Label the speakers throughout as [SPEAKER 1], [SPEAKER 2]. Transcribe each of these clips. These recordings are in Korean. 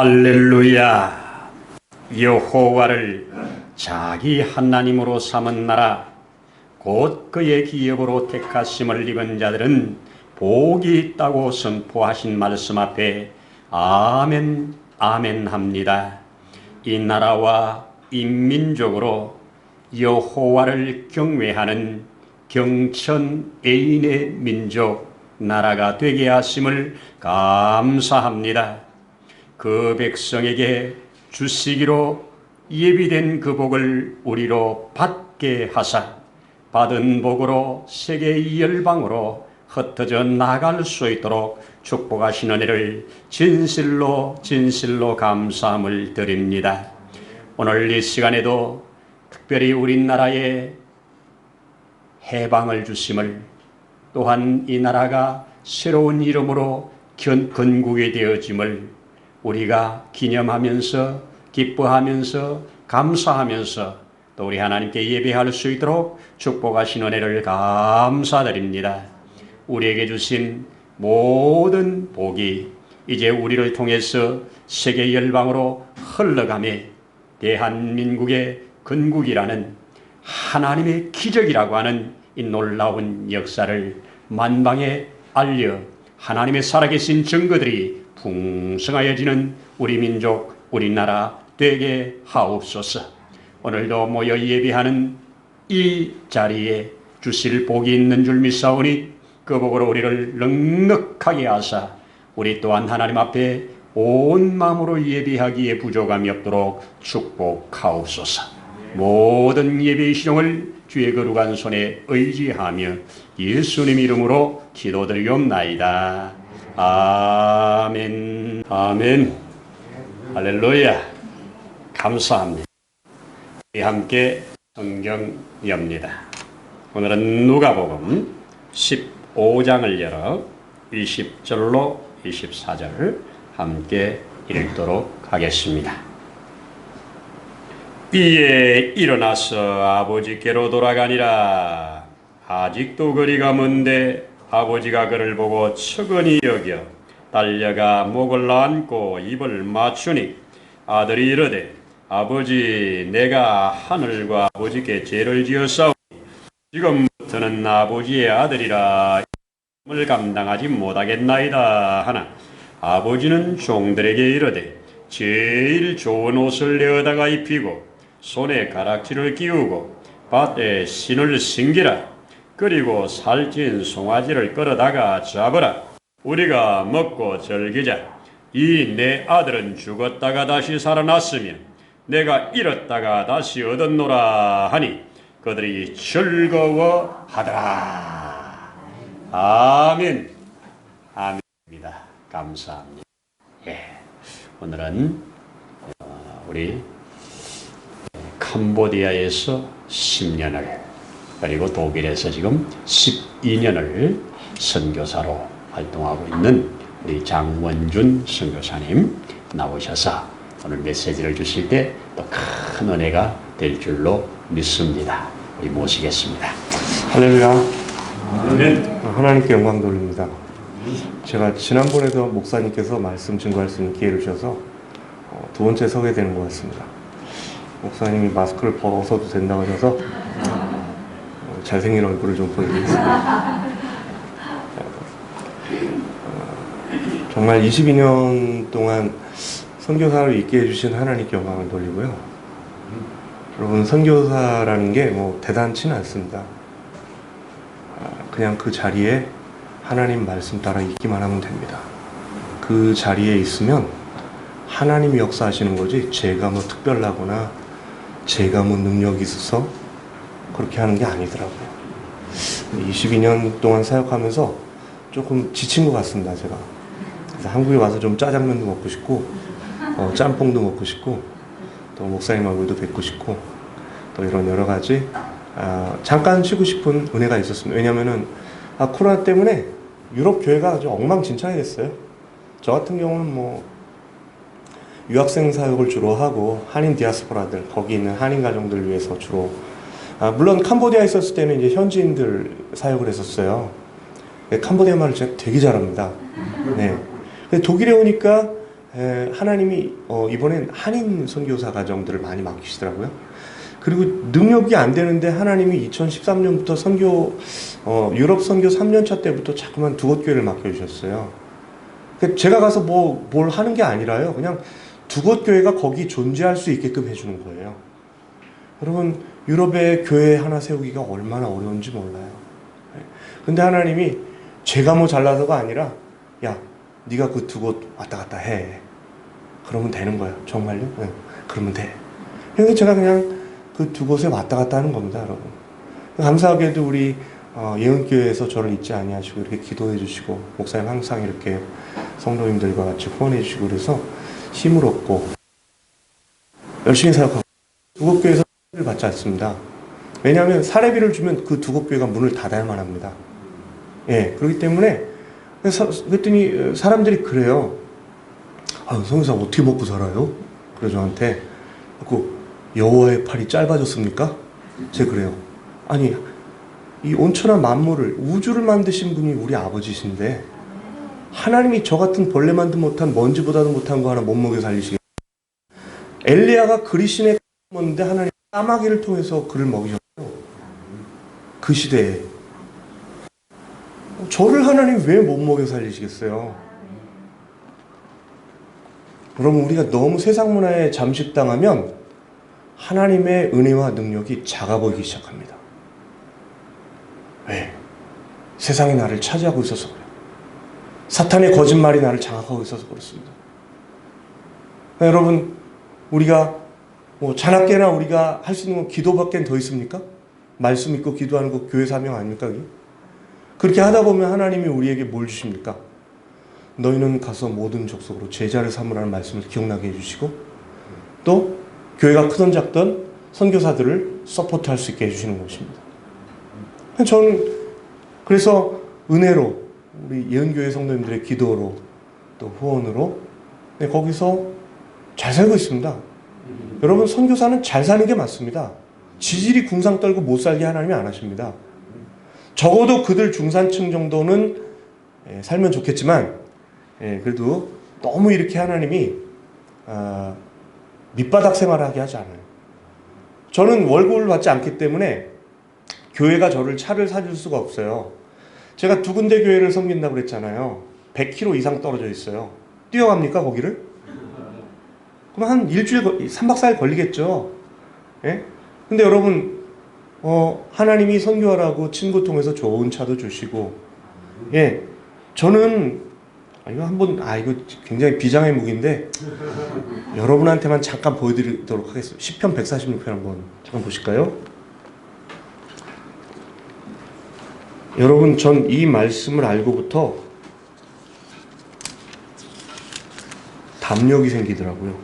[SPEAKER 1] 할렐루야. 여호와를 자기 하나님으로 삼은 나라 곧 그의 기업으로 택하심을 입은 자들은 복이 있다고 선포하신 말씀 앞에 아멘 아멘 합니다. 이 나라와 이 민족으로 여호와를 경외하는 경천 애인의 민족 나라가 되게 하심을 감사합니다. 그 백성에게 주시기로 예비된 그 복을 우리로 받게 하사 받은 복으로 세계 열방으로 흩어져 나갈 수 있도록 축복하신 은혜를 진실로 감사함을 드립니다. 오늘 이 시간에도 특별히 우리나라에 해방을 주심을, 또한 이 나라가 새로운 이름으로 건국이 되어짐을 우리가 기념하면서 기뻐하면서 감사하면서 또 우리 하나님께 예배할 수 있도록 축복하신 은혜를 감사드립니다. 우리에게 주신 모든 복이 이제 우리를 통해서 세계 열방으로 흘러가며 대한민국의 건국이라는 하나님의 기적이라고 하는 이 놀라운 역사를 만방에 알려 하나님의 살아계신 증거들이 풍성하여지는 우리 민족, 우리나라 되게 하옵소서. 오늘도 모여 예배하는 이 자리에 주실 복이 있는 줄 믿사오니 그 복으로 우리를 넉넉하게 하사 우리 또한 하나님 앞에 온 마음으로 예배하기에 부족함이 없도록 축복하옵소서. 모든 예배의 시종을 주의 거룩한 손에 의지하며 예수님 이름으로 기도드리옵나이다. 아멘. 아멘. 할렐루야. 감사합니다. 우리 함께 성경 엽니다. 오늘은 누가복음 15장을 열어 20절로 24절 함께 읽도록 하겠습니다. 이에 일어나서 아버지께로 돌아가니라. 아직도 거리가 먼데 아버지가 그를 보고 측은히 여겨 달려가 목을 안고 입을 맞추니 아들이 이르되 아버지, 내가 하늘과 아버지께 죄를 지었사오니 지금부터는 아버지의 아들이라 을 감당하지 못하겠나이다 하나 아버지는 종들에게 이르되 제일 좋은 옷을 내어다가 입히고 손에 가락지를 끼우고 밭에 신을 신기라. 그리고 살찐 송아지를 끌어다가 잡으라. 우리가 먹고 즐기자. 이 내 아들은 죽었다가 다시 살아났으며 내가 잃었다가 다시 얻었노라 하니 그들이 즐거워하더라. 아멘. 아멘입니다. 감사합니다. 오늘은 우리 캄보디아에서 10년을 그리고 독일에서 지금 12년을 선교사로 활동하고 있는 우리 장원준 선교사님 나오셔서 오늘 메시지를 주실 때 또 큰 은혜가 될 줄로 믿습니다. 우리 모시겠습니다.
[SPEAKER 2] 할렐루야. 하나님께 영광 돌립니다. 제가 지난번에도 목사님께서 말씀 증거할 수 있는 기회를 주셔서 두 번째 서게 되는 것 같습니다. 목사님이 마스크를 벗어도 된다고 하셔서 잘생긴 얼굴을 좀 보여드리겠습니다. 정말 22년 동안 선교사를 있게 해주신 하나님께 영광을 돌리고요. 여러분, 선교사라는 게 뭐 대단치는 않습니다. 그냥 그 자리에 하나님 말씀 따라 있기만 하면 됩니다. 그 자리에 있으면 하나님이 역사하시는 거지 제가 뭐 특별하거나 제가 뭐 능력이 있어서 그렇게 하는 게 아니더라고요. 22년 동안 사역하면서 조금 지친 것 같습니다, 제가. 그래서 한국에 와서 좀 짜장면도 먹고 싶고, 짬뽕도 먹고 싶고, 또 목사님하고도 뵙고 싶고, 또 이런 여러 가지, 잠깐 쉬고 싶은 은혜가 있었습니다. 왜냐면은, 코로나 때문에 유럽 교회가 아주 엉망진창이 됐어요. 저 같은 경우는 뭐, 유학생 사역을 주로 하고, 한인 디아스포라들, 거기 있는 한인 가정들을 위해서 주로, 물론 캄보디아에 있었을 때는 이제 현지인들 사역을 했었어요. 캄보디아 말을 제가 되게 잘합니다. 네. 근데 독일에 오니까 하나님이 이번엔 한인 선교사 가정들을 많이 맡기시더라고요. 그리고 능력이 안 되는데 하나님이 2013년부터 유럽 선교 3년차 때부터 자꾸만 두 곳 교회를 맡겨주셨어요. 제가 가서 뭘 하는 게 아니라요. 그냥 두 곳 교회가 거기 존재할 수 있게끔 해주는 거예요. 여러분, 유럽에 교회 하나 세우기가 얼마나 어려운지 몰라요. 근데 하나님이 제가 뭐 잘나서가 아니라, 야, 네가 그 두 곳 왔다 갔다 해. 그러면 되는 거예요. 정말요? 네. 그러면 돼. 그래서 제가 그냥 그 두 곳에 왔다 갔다 하는 겁니다, 여러분. 감사하게도 우리 예은교회에서 저를 잊지 아니하시고 이렇게 기도해 주시고, 목사님 항상 이렇게 성도님들과 같이 후원해 주시고, 그래서 힘을 얻고 열심히 사역하고, 두 곳 교회에서 사례비를 받지 않습니다. 왜냐하면 사례비를 주면 그 두 곳 교회가 문을 닫아야만 합니다. 예, 그렇기 때문에 그랬더니 사람들이 그래요. 성교사 어떻게 먹고 살아요? 그래서 저한테 여호와의 팔이 짧아졌습니까? 제가 그래요. 아니, 이 온천한 만물을, 우주를 만드신 분이 우리 아버지신데 하나님이 저 같은 벌레 만도 못한, 먼지보다도 못한 거 하나 못 먹여 살리시겠어요? 엘리야가 그리신에 먹는데 하나님 까마귀를 통해서 그를 먹이셨어요. 그 시대에. 저를 하나님 왜 못 먹여 살리시겠어요? 여러분, 우리가 너무 세상 문화에 잠식당하면 하나님의 은혜와 능력이 작아 보이기 시작합니다. 왜? 세상이 나를 차지하고 있어서 그래요. 사탄의 거짓말이 나를 장악하고 있어서 그렇습니다. 여러분, 우리가 자나깨나 우리가 할 수 있는 건 기도밖에 더 있습니까? 말씀 믿고 기도하는 거 교회 사명 아닙니까? 그게? 그렇게 하다 보면 하나님이 우리에게 뭘 주십니까? 너희는 가서 모든 족속으로 제자를 삼으라는 말씀을 기억나게 해주시고, 또 교회가 크든 작든 선교사들을 서포트할 수 있게 해주시는 것입니다. 저는 그래서 은혜로, 우리 예은교회 성도님들의 기도로, 또 후원으로 거기서 잘 살고 있습니다. 여러분, 선교사는 잘 사는 게 맞습니다. 지질이 궁상 떨고 못 살게 하나님이 안 하십니다. 적어도 그들 중산층 정도는 살면 좋겠지만, 그래도 너무 이렇게 하나님이 밑바닥 생활을 하게 하지 않아요. 저는 월급을 받지 않기 때문에 교회가 저를 차를 사줄 수가 없어요. 제가 두 군데 교회를 섬긴다고 그랬잖아요. 100km 이상 떨어져 있어요. 뛰어갑니까, 거기를? 그럼 한 일주일, 3박 4일 걸리겠죠. 예? 근데 여러분, 하나님이 선교하라고 친구 통해서 좋은 차도 주시고, 예, 저는, 이거 굉장히 비장의 무기인데, 여러분한테만 잠깐 보여드리도록 하겠습니다. 시편 146편 한번 잠깐 보실까요? 여러분, 전 이 말씀을 알고부터 담력이 생기더라고요.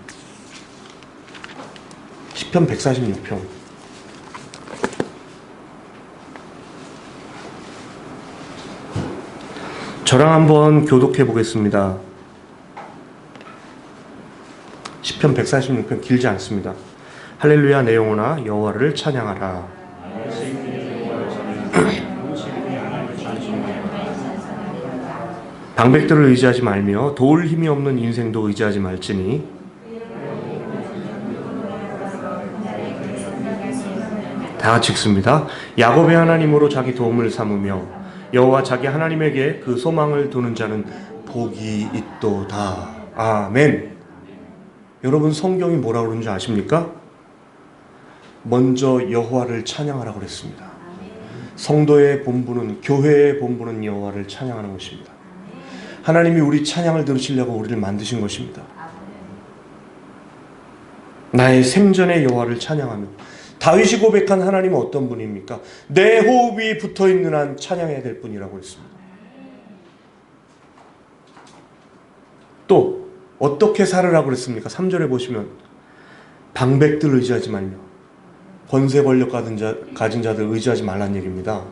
[SPEAKER 2] 시편 146편. 저랑 한번 교독해 보겠습니다. 시편 146편 길지 않습니다. 할렐루야 내 영혼아 여호와를 찬양하라. 방백들을 의지하지 말며 도울 힘이 없는 인생도 의지하지 말지니 다 같이 읽습니다. 야곱의 하나님으로 자기 도움을 삼으며 여호와 자기 하나님에게 그 소망을 두는 자는 복이 있도다. 아멘. 여러분, 성경이 뭐라고 그러는지 아십니까? 먼저 여호와를 찬양하라고 그랬습니다. 성도의 본분은, 교회의 본분은 여호와를 찬양하는 것입니다. 하나님이 우리 찬양을 들으시려고 우리를 만드신 것입니다. 나의 생전의 여호와를 찬양하며, 다윗이 고백한 하나님은 어떤 분입니까? 내 호흡이 붙어있는 한 찬양해야 될 분이라고 했습니다. 또 어떻게 살으라고 그랬습니까? 3절에 보시면 방백들 의지하지 말며 권세 권력 가진 자들 의지하지 말란 얘기입니다.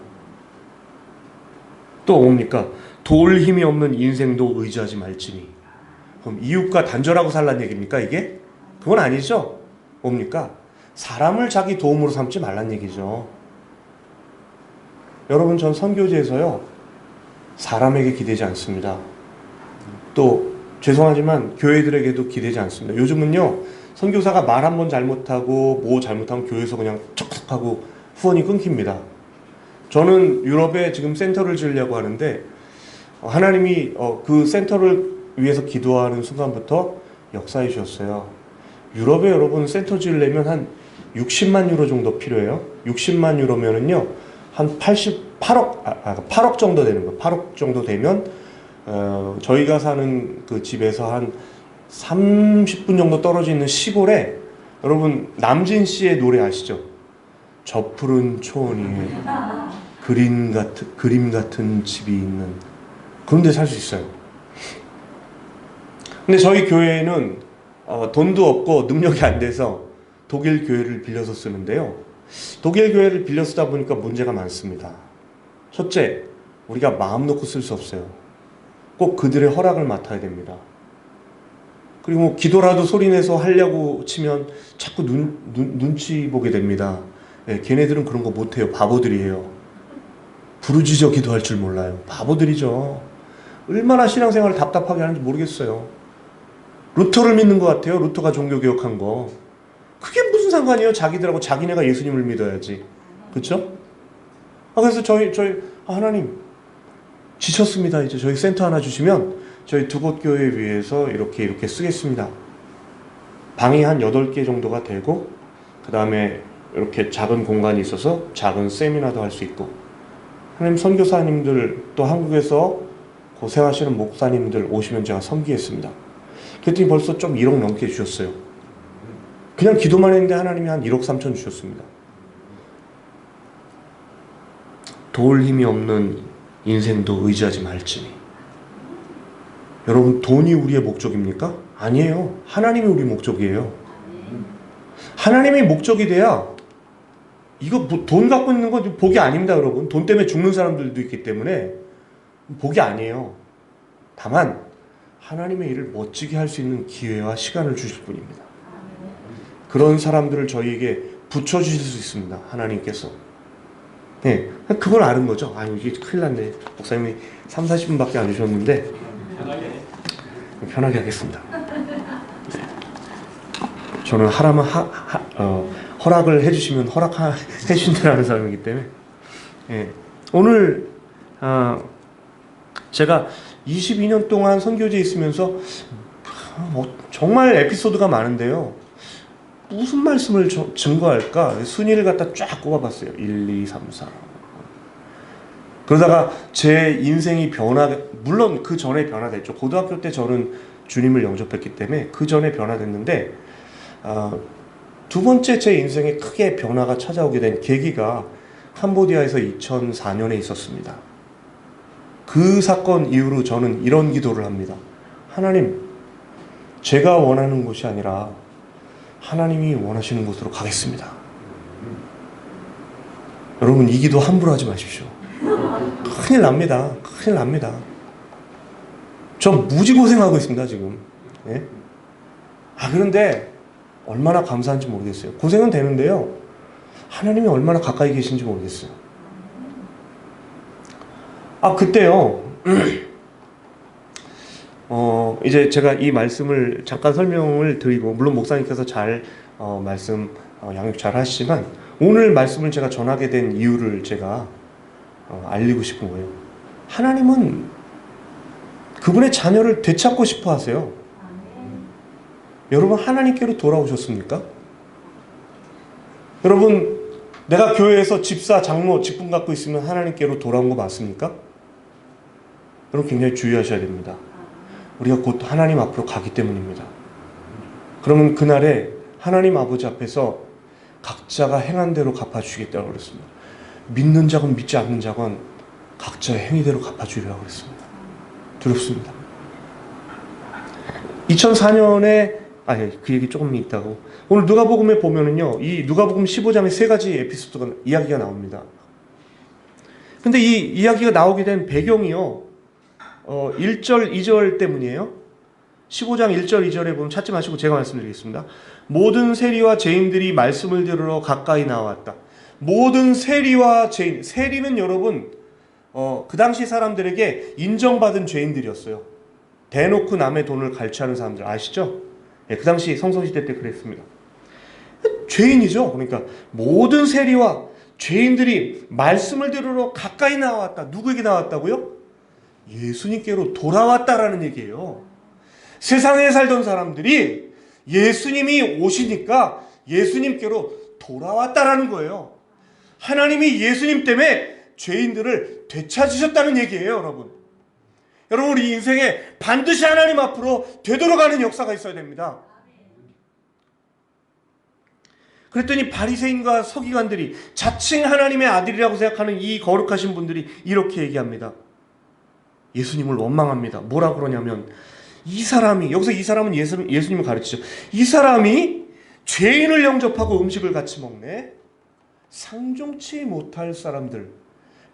[SPEAKER 2] 또 뭡니까? 도울 힘이 없는 인생도 의지하지 말지니. 그럼 이웃과 단절하고 살란 얘기입니까 이게? 그건 아니죠. 뭡니까? 사람을 자기 도움으로 삼지 말란 얘기죠. 여러분, 전 선교지에서요 사람에게 기대지 않습니다. 또 죄송하지만 교회들에게도 기대지 않습니다. 요즘은요 선교사가 말 한 번 잘못하고 뭐 잘못하면 교회에서 그냥 척척하고 후원이 끊깁니다. 저는 유럽에 지금 센터를 지으려고 하는데 하나님이 그 센터를 위해서 기도하는 순간부터 역사해 주셨어요. 유럽에 여러분 센터 지으려면 한 60만 유로 정도 필요해요. 60만 유로면은요 한 8억 정도 되는 거예요. 8억 정도 되면 저희가 사는 그 집에서 한 30분 정도 떨어져 있는 시골에 여러분 남진 씨의 노래 아시죠? 저 푸른 초원 위에 그림 같은 집이 있는 그런 데 살 수 있어요. 근데 저희 교회에는 돈도 없고 능력이 안 돼서 독일 교회를 빌려서 쓰는데요. 독일 교회를 빌려 쓰다 보니까 문제가 많습니다. 첫째, 우리가 마음 놓고 쓸 수 없어요. 꼭 그들의 허락을 맡아야 됩니다. 그리고 기도라도 소리내서 하려고 치면 자꾸 눈치 보게 됩니다. 네, 걔네들은 그런 거 못해요. 바보들이에요. 부르짖어 기도할 줄 몰라요. 바보들이죠. 얼마나 신앙생활을 답답하게 하는지 모르겠어요. 루터를 믿는 것 같아요. 루터가 종교개혁한 거. 그게 무슨 상관이에요? 자기들하고 자기네가 예수님을 믿어야지. 그렇죠? 그래서 저희 하나님 지쳤습니다. 이제 저희 센터 하나 주시면 저희 두 곳 교회 위해서 이렇게 쓰겠습니다. 방이 한 8개 정도가 되고 그 다음에 이렇게 작은 공간이 있어서 작은 세미나도 할 수 있고 하나님 선교사님들 또 한국에서 고생하시는 목사님들 오시면 제가 섬기겠습니다. 그랬더니 벌써 좀 1억 넘게 주셨어요. 그냥 기도만 했는데 하나님이 한 1억 3천 주셨습니다. 도울 힘이 없는 인생도 의지하지 말지니. 여러분, 돈이 우리의 목적입니까? 아니에요. 하나님이 우리 목적이에요. 하나님이 목적이 돼야 이거 돈 갖고 있는 건 복이 아닙니다. 여러분, 돈 때문에 죽는 사람들도 있기 때문에 복이 아니에요. 다만 하나님의 일을 멋지게 할 수 있는 기회와 시간을 주실 뿐입니다. 그런 사람들을 저희에게 붙여주실 수 있습니다. 하나님께서. 네, 그걸 아는 거죠. 이게 큰일 났네. 목사님이 3, 40분밖에 안 주셨는데 편하게 하겠습니다. 네. 저는 하라면 허락을 해주시면 해주신다는 사람이기 때문에 네. 오늘 제가 22년 동안 선교지에 있으면서 정말 에피소드가 많은데요. 무슨 말씀을 증거할까? 순위를 갖다 쫙 꼽아봤어요. 1, 2, 3, 4. 그러다가 제 인생이 물론 그 전에 변화됐죠. 고등학교 때 저는 주님을 영접했기 때문에 그 전에 변화됐는데 두 번째 제 인생에 크게 변화가 찾아오게 된 계기가 캄보디아에서 2004년에 있었습니다. 그 사건 이후로 저는 이런 기도를 합니다. 하나님, 제가 원하는 곳이 아니라 하나님이 원하시는 곳으로 가겠습니다. 여러분, 이 기도 함부로 하지 마십시오. 큰일 납니다. 큰일 납니다. 저 무지고생하고 있습니다, 지금. 예? 그런데 얼마나 감사한지 모르겠어요. 고생은 되는데요. 하나님이 얼마나 가까이 계신지 모르겠어요. 그때요. 이제 제가 이 말씀을 잠깐 설명을 드리고, 물론 목사님께서 잘 말씀 양육 잘 하시지만 오늘 말씀을 제가 전하게 된 이유를 제가 알리고 싶은 거예요. 하나님은 그분의 자녀를 되찾고 싶어 하세요. 여러분, 하나님께로 돌아오셨습니까? 여러분, 내가 교회에서 집사, 장로, 직분 갖고 있으면 하나님께로 돌아온 거 맞습니까? 여러분, 굉장히 주의하셔야 됩니다. 우리가 곧 하나님 앞으로 가기 때문입니다. 그러면 그날에 하나님 아버지 앞에서 각자가 행한 대로 갚아주시겠다고 그랬습니다. 믿는 자건 믿지 않는 자건 각자의 행위대로 갚아주리라고 그랬습니다. 두렵습니다. 2004년에 그 얘기 조금 있다고. 오늘 누가복음에 보면은요, 이 누가복음 15장에 세 가지 에피소드가 이야기가 나옵니다. 근데 이 이야기가 나오게 된 배경이요, 1절, 2절 때문이에요. 15장 1절, 2절에 보면 찾지 마시고 제가 말씀드리겠습니다. 모든 세리와 죄인들이 말씀을 들으러 가까이 나왔다. 모든 세리와 죄인, 세리는 여러분 그 당시 사람들에게 인정받은 죄인들이었어요. 대놓고 남의 돈을 갈취하는 사람들 아시죠? 그 당시 성서시대 때 그랬습니다. 죄인이죠. 그러니까 모든 세리와 죄인들이 말씀을 들으러 가까이 나왔다. 누구에게 나왔다고요? 예수님께로 돌아왔다라는 얘기예요. 세상에 살던 사람들이 예수님이 오시니까 예수님께로 돌아왔다라는 거예요. 하나님이 예수님 때문에 죄인들을 되찾으셨다는 얘기예요, 여러분. 여러분, 우리 인생에 반드시 하나님 앞으로 되돌아가는 역사가 있어야 됩니다. 그랬더니 바리새인과 서기관들이 자칭 하나님의 아들이라고 생각하는 이 거룩하신 분들이 이렇게 얘기합니다. 예수님을 원망합니다. 뭐라 그러냐면, 이 사람이, 여기서 이 사람은 예수님을 가르치죠. 이 사람이 죄인을 영접하고 음식을 같이 먹네. 상종치 못할 사람들,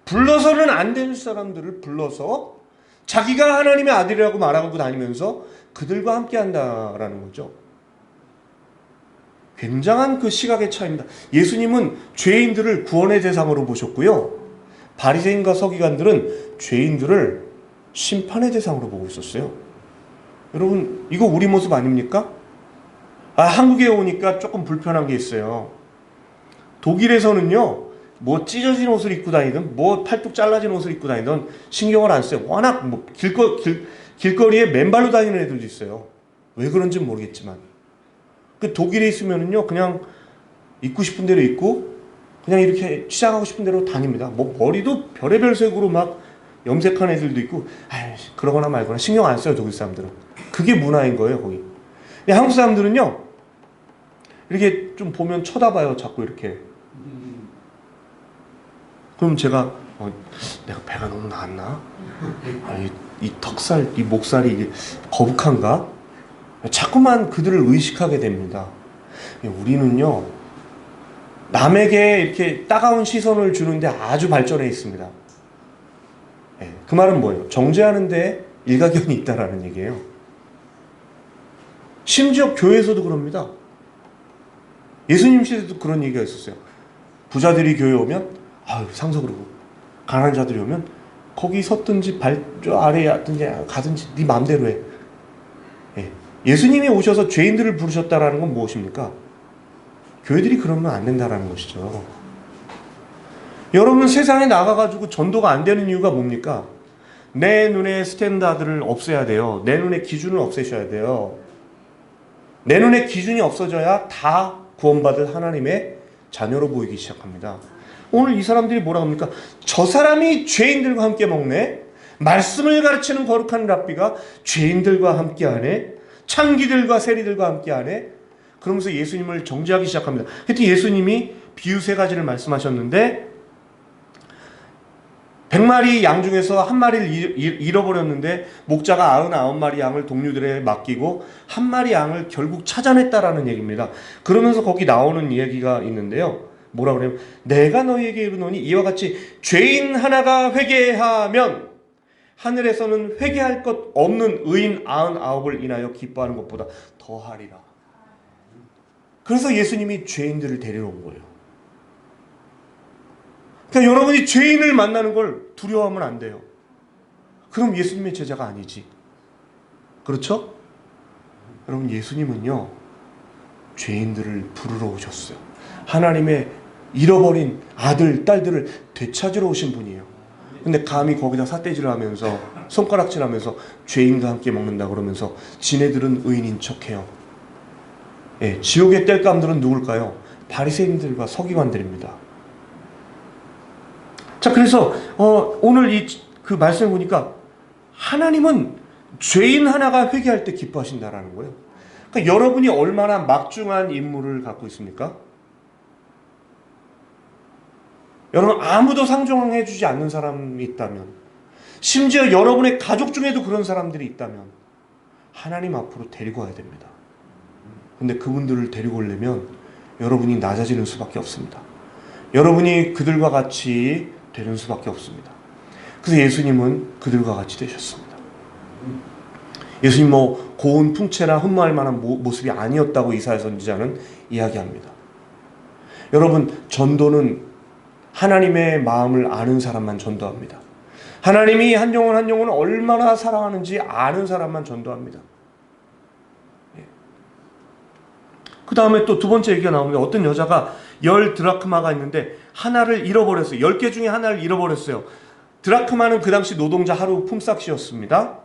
[SPEAKER 2] 불러서는 안 되는 사람들을 불러서 자기가 하나님의 아들이라고 말하고 다니면서 그들과 함께 한다라는 거죠. 굉장한 그 시각의 차이입니다. 예수님은 죄인들을 구원의 대상으로 보셨고요, 바리새인과 서기관들은 죄인들을 심판의 대상으로 보고 있었어요. 여러분, 이거 우리 모습 아닙니까? 한국에 오니까 조금 불편한 게 있어요. 독일에서는요, 뭐 찢어진 옷을 입고 다니든 뭐 팔뚝 잘라진 옷을 입고 다니든 신경을 안 써요. 워낙 뭐 길거리에 맨발로 다니는 애들도 있어요. 왜 그런지 모르겠지만 그 독일에 있으면은요, 그냥 입고 싶은 대로 입고 그냥 이렇게 취장하고 싶은 대로 다닙니다. 뭐 머리도 별의별 색으로 막 염색한 애들도 있고, 그러거나 말거나 신경 안 써요, 독일 사람들은. 그게 문화인 거예요, 거기. 근데 한국 사람들은요, 이렇게 좀 보면 쳐다봐요, 자꾸 이렇게. 그럼 제가 내가 배가 너무 나왔나? 이 턱살, 이 목살이 이게 거북한가? 자꾸만 그들을 의식하게 됩니다. 우리는요, 남에게 이렇게 따가운 시선을 주는데 아주 발전해 있습니다. 그 말은 뭐예요? 정죄하는데 일가견이 있다라는 얘기예요. 심지어 교회에서도 그럽니다. 예수님 시대도 그런 얘기가 있었어요. 부자들이 교회 오면 상석으로, 가난한 자들이 오면 거기 섰든지 저 아래에 앉든지 가든지 네 마음대로 해. 예수님이 오셔서 죄인들을 부르셨다라는 건 무엇입니까? 교회들이 그러면 안 된다라는 것이죠. 여러분, 세상에 나가가지고 전도가 안 되는 이유가 뭡니까? 내 눈에 스탠다드를 없애야 돼요. 내 눈에 기준을 없애셔야 돼요. 내 눈에 기준이 없어져야 다 구원받을 하나님의 자녀로 보이기 시작합니다. 오늘 이 사람들이 뭐라고 합니까? 저 사람이 죄인들과 함께 먹네. 말씀을 가르치는 거룩한 랍비가 죄인들과 함께 하네. 창기들과 세리들과 함께 하네. 그러면서 예수님을 정죄하기 시작합니다. 하여튼 예수님이 비유 세 가지를 말씀하셨는데, 100마리 양 중에서 한 마리를 잃어버렸는데 목자가 99마리 양을 동료들에 맡기고 한 마리 양을 결국 찾아냈다라는 얘기입니다. 그러면서 거기 나오는 이야기가 있는데요. 뭐라 그래요? 내가 너희에게 이르노니 이와 같이 죄인 하나가 회개하면 하늘에서는 회개할 것 없는 의인 99을 인하여 기뻐하는 것보다 더하리라. 그래서 예수님이 죄인들을 데리러 온 거예요. 그러니까 여러분이 죄인을 만나는 걸 두려워하면 안 돼요. 그럼 예수님의 제자가 아니지. 그렇죠? 여러분, 예수님은요, 죄인들을 부르러 오셨어요. 하나님의 잃어버린 아들, 딸들을 되찾으러 오신 분이에요. 근데 감히 거기다 삿대질을 하면서 손가락질하면서 죄인과 함께 먹는다 그러면서 지네들은 의인인 척해요. 지옥의 땔감들은 누굴까요? 바리새인들과 서기관들입니다. 자, 그래서 오늘 그 말씀을 보니까 하나님은 죄인 하나가 회개할 때 기뻐하신다라는 거예요. 그러니까 여러분이 얼마나 막중한 임무를 갖고 있습니까? 여러분, 아무도 상종해 주지 않는 사람이 있다면, 심지어 여러분의 가족 중에도 그런 사람들이 있다면, 하나님 앞으로 데리고 와야 됩니다. 근데 그분들을 데리고 오려면 여러분이 낮아지는 수밖에 없습니다. 여러분이 그들과 같이 되는 수밖에 없습니다. 그래서 예수님은 그들과 같이 되셨습니다. 예수님 고운 풍채나 흠모할 만한 모습이 아니었다고 이사야 선지자는 이야기합니다. 여러분, 전도는 하나님의 마음을 아는 사람만 전도합니다. 하나님이 한 영혼 한 영혼을 얼마나 사랑하는지 아는 사람만 전도합니다. 그 다음에 또 두 번째 얘기가 나오는데, 어떤 여자가 10 드라크마가 있는데 하나를 잃어버렸어요. 10개 중에 하나를 잃어버렸어요. 드라크마는 그 당시 노동자 하루 품삯이었습니다.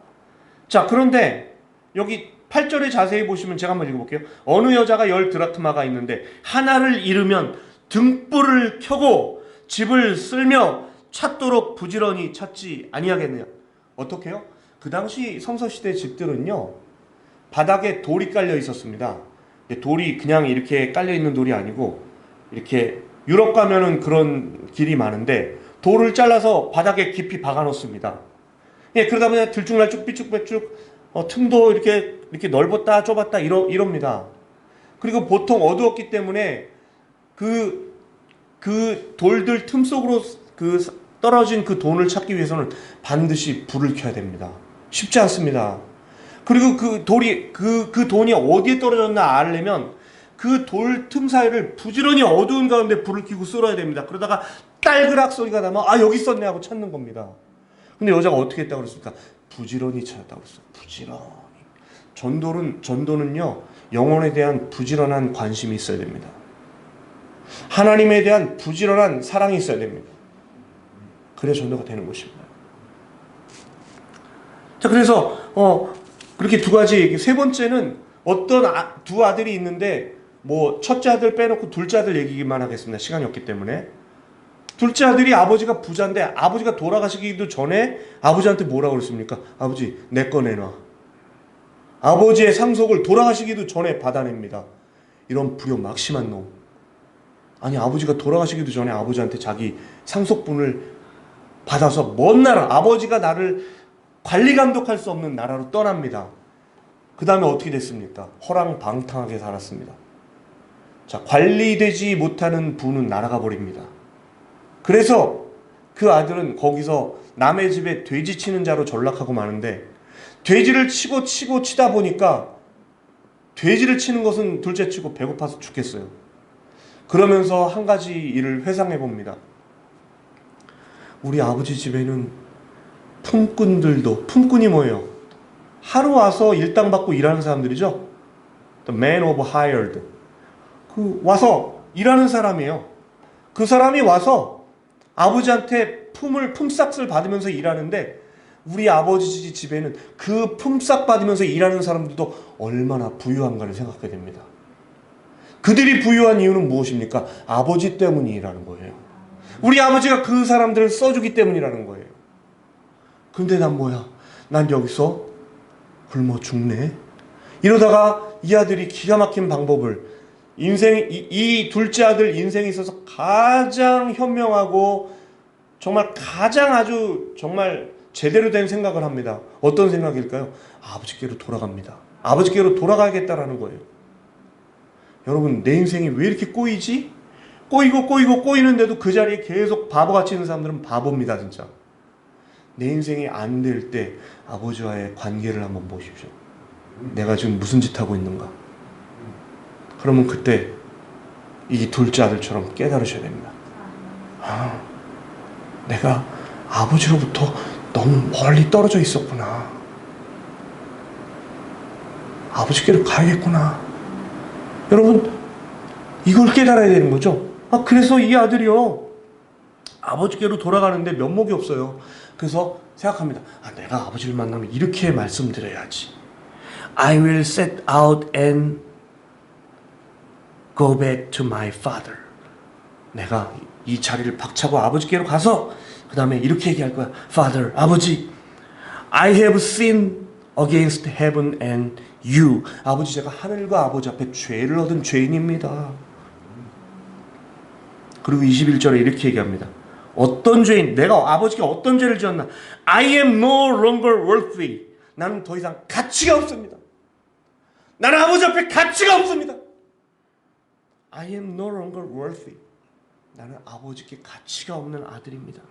[SPEAKER 2] 자, 그런데 여기 8절에 자세히 보시면 제가 한번 읽어볼게요. 어느 여자가 10 드라크마가 있는데 하나를 잃으면 등불을 켜고 집을 쓸며 찾도록 부지런히 찾지 아니하겠느냐. 어떻게 해요? 그 당시 성서시대 집들은요, 바닥에 돌이 깔려 있었습니다. 돌이 그냥 이렇게 깔려 있는 돌이 아니고, 이렇게 유럽 가면은 그런 길이 많은데 돌을 잘라서 바닥에 깊이 박아 놓습니다. 그러다 보면 들쭉날쭉 삐쭉빼쭉 틈도 이렇게 넓었다 좁았다 이럽니다. 그리고 보통 어두웠기 때문에 그 돌들 틈 속으로 떨어진 그 돈을 찾기 위해서는 반드시 불을 켜야 됩니다. 쉽지 않습니다. 그리고 그 돈이 어디에 떨어졌나 알려면 그 돌 틈 사이를 부지런히 어두운 가운데 불을 켜고 쓸어야 됩니다. 그러다가 딸그락 소리가 나면 여기 있었네 하고 찾는 겁니다. 근데 여자가 어떻게 했다고 그랬습니까? 부지런히 찾았다고 그랬어요. 부지런히. 전도는요, 영혼에 대한 부지런한 관심이 있어야 됩니다. 하나님에 대한 부지런한 사랑이 있어야 됩니다. 그래야 전도가 되는 것입니다. 자, 그래서 그렇게 두 가지 얘기. 세 번째는 어떤 두 아들이 있는데, 첫째 아들 빼놓고 둘째 아들 얘기만 하겠습니다. 시간이 없기 때문에. 둘째 아들이 아버지가 부자인데, 아버지가 돌아가시기도 전에 아버지한테 뭐라고 그랬습니까? 아버지, 내 거 내놔. 아버지의 상속을 돌아가시기도 전에 받아냅니다. 이런 불효막심한 놈. 아니, 아버지가 돌아가시기도 전에 아버지한테 자기 상속분을 받아서 먼 나라, 아버지가 나를 관리 감독할 수 없는 나라로 떠납니다. 그 다음에 어떻게 됐습니까? 허랑방탕하게 살았습니다. 자, 관리되지 못하는 부는 날아가 버립니다. 그래서 그 아들은 거기서 남의 집에 돼지 치는 자로 전락하고 마는데, 돼지를 치고 치다 보니까, 돼지를 치는 것은 둘째치고 배고파서 죽겠어요. 그러면서 한 가지 일을 회상해 봅니다. 우리 아버지 집에는 품꾼이 뭐예요? 하루 와서 일당 받고 일하는 사람들이죠. The man of hired. 와서 일하는 사람이에요. 그 사람이 와서 아버지한테 품삯을 받으면서 일하는데, 우리 아버지 집에는 그 품삯 받으면서 일하는 사람들도 얼마나 부유한가를 생각하게 됩니다. 그들이 부유한 이유는 무엇입니까? 아버지 때문이라는 거예요. 우리 아버지가 그 사람들을 써주기 때문이라는 거예요. 근데 난 여기서 굶어 죽네. 이러다가 이 아들이 기가 막힌 방법을, 이 둘째 아들 인생에 있어서 가장 현명하고 가장 아주 제대로 된 생각을 합니다. 어떤 생각일까요? 아버지께로 돌아갑니다. 아버지께로 돌아가야겠다라는 거예요. 여러분, 내 인생이 왜 이렇게 꼬이지? 꼬이는데도 그 자리에 계속 바보같이 있는 사람들은 바보입니다, 진짜. 내 인생이 안 될 때 아버지와의 관계를 한번 보십시오. 내가 지금 무슨 짓 하고 있는가? 그러면 그때 이 둘째 아들처럼 깨달으셔야 됩니다. 내가 아버지로부터 너무 멀리 떨어져 있었구나. 아버지께로 가야겠구나. 여러분, 이걸 깨달아야 되는 거죠. 그래서 이 아들이요, 아버지께로 돌아가는데 면목이 없어요. 그래서 생각합니다. 내가 아버지를 만나면 이렇게 말씀드려야지. I will set out and go back to my father. 내가 이 자리를 박차고 아버지께로 가서 그 다음에 이렇게 얘기할 거야. Father, 아버지, I have sinned against heaven and you. 아버지, 제가 하늘과 아버지 앞에 죄를 얻은 죄인입니다. 그리고 21절에 이렇게 얘기합니다. 어떤 죄인, 내가 아버지가 어떤 죄를 지었나? I am no longer worthy. 나는 더 이상 가치가 없습니다. 나는 아버지 앞에 가치가 없습니다. I am no longer worthy. 나는 아버지께 가치가 없는 아들입니다.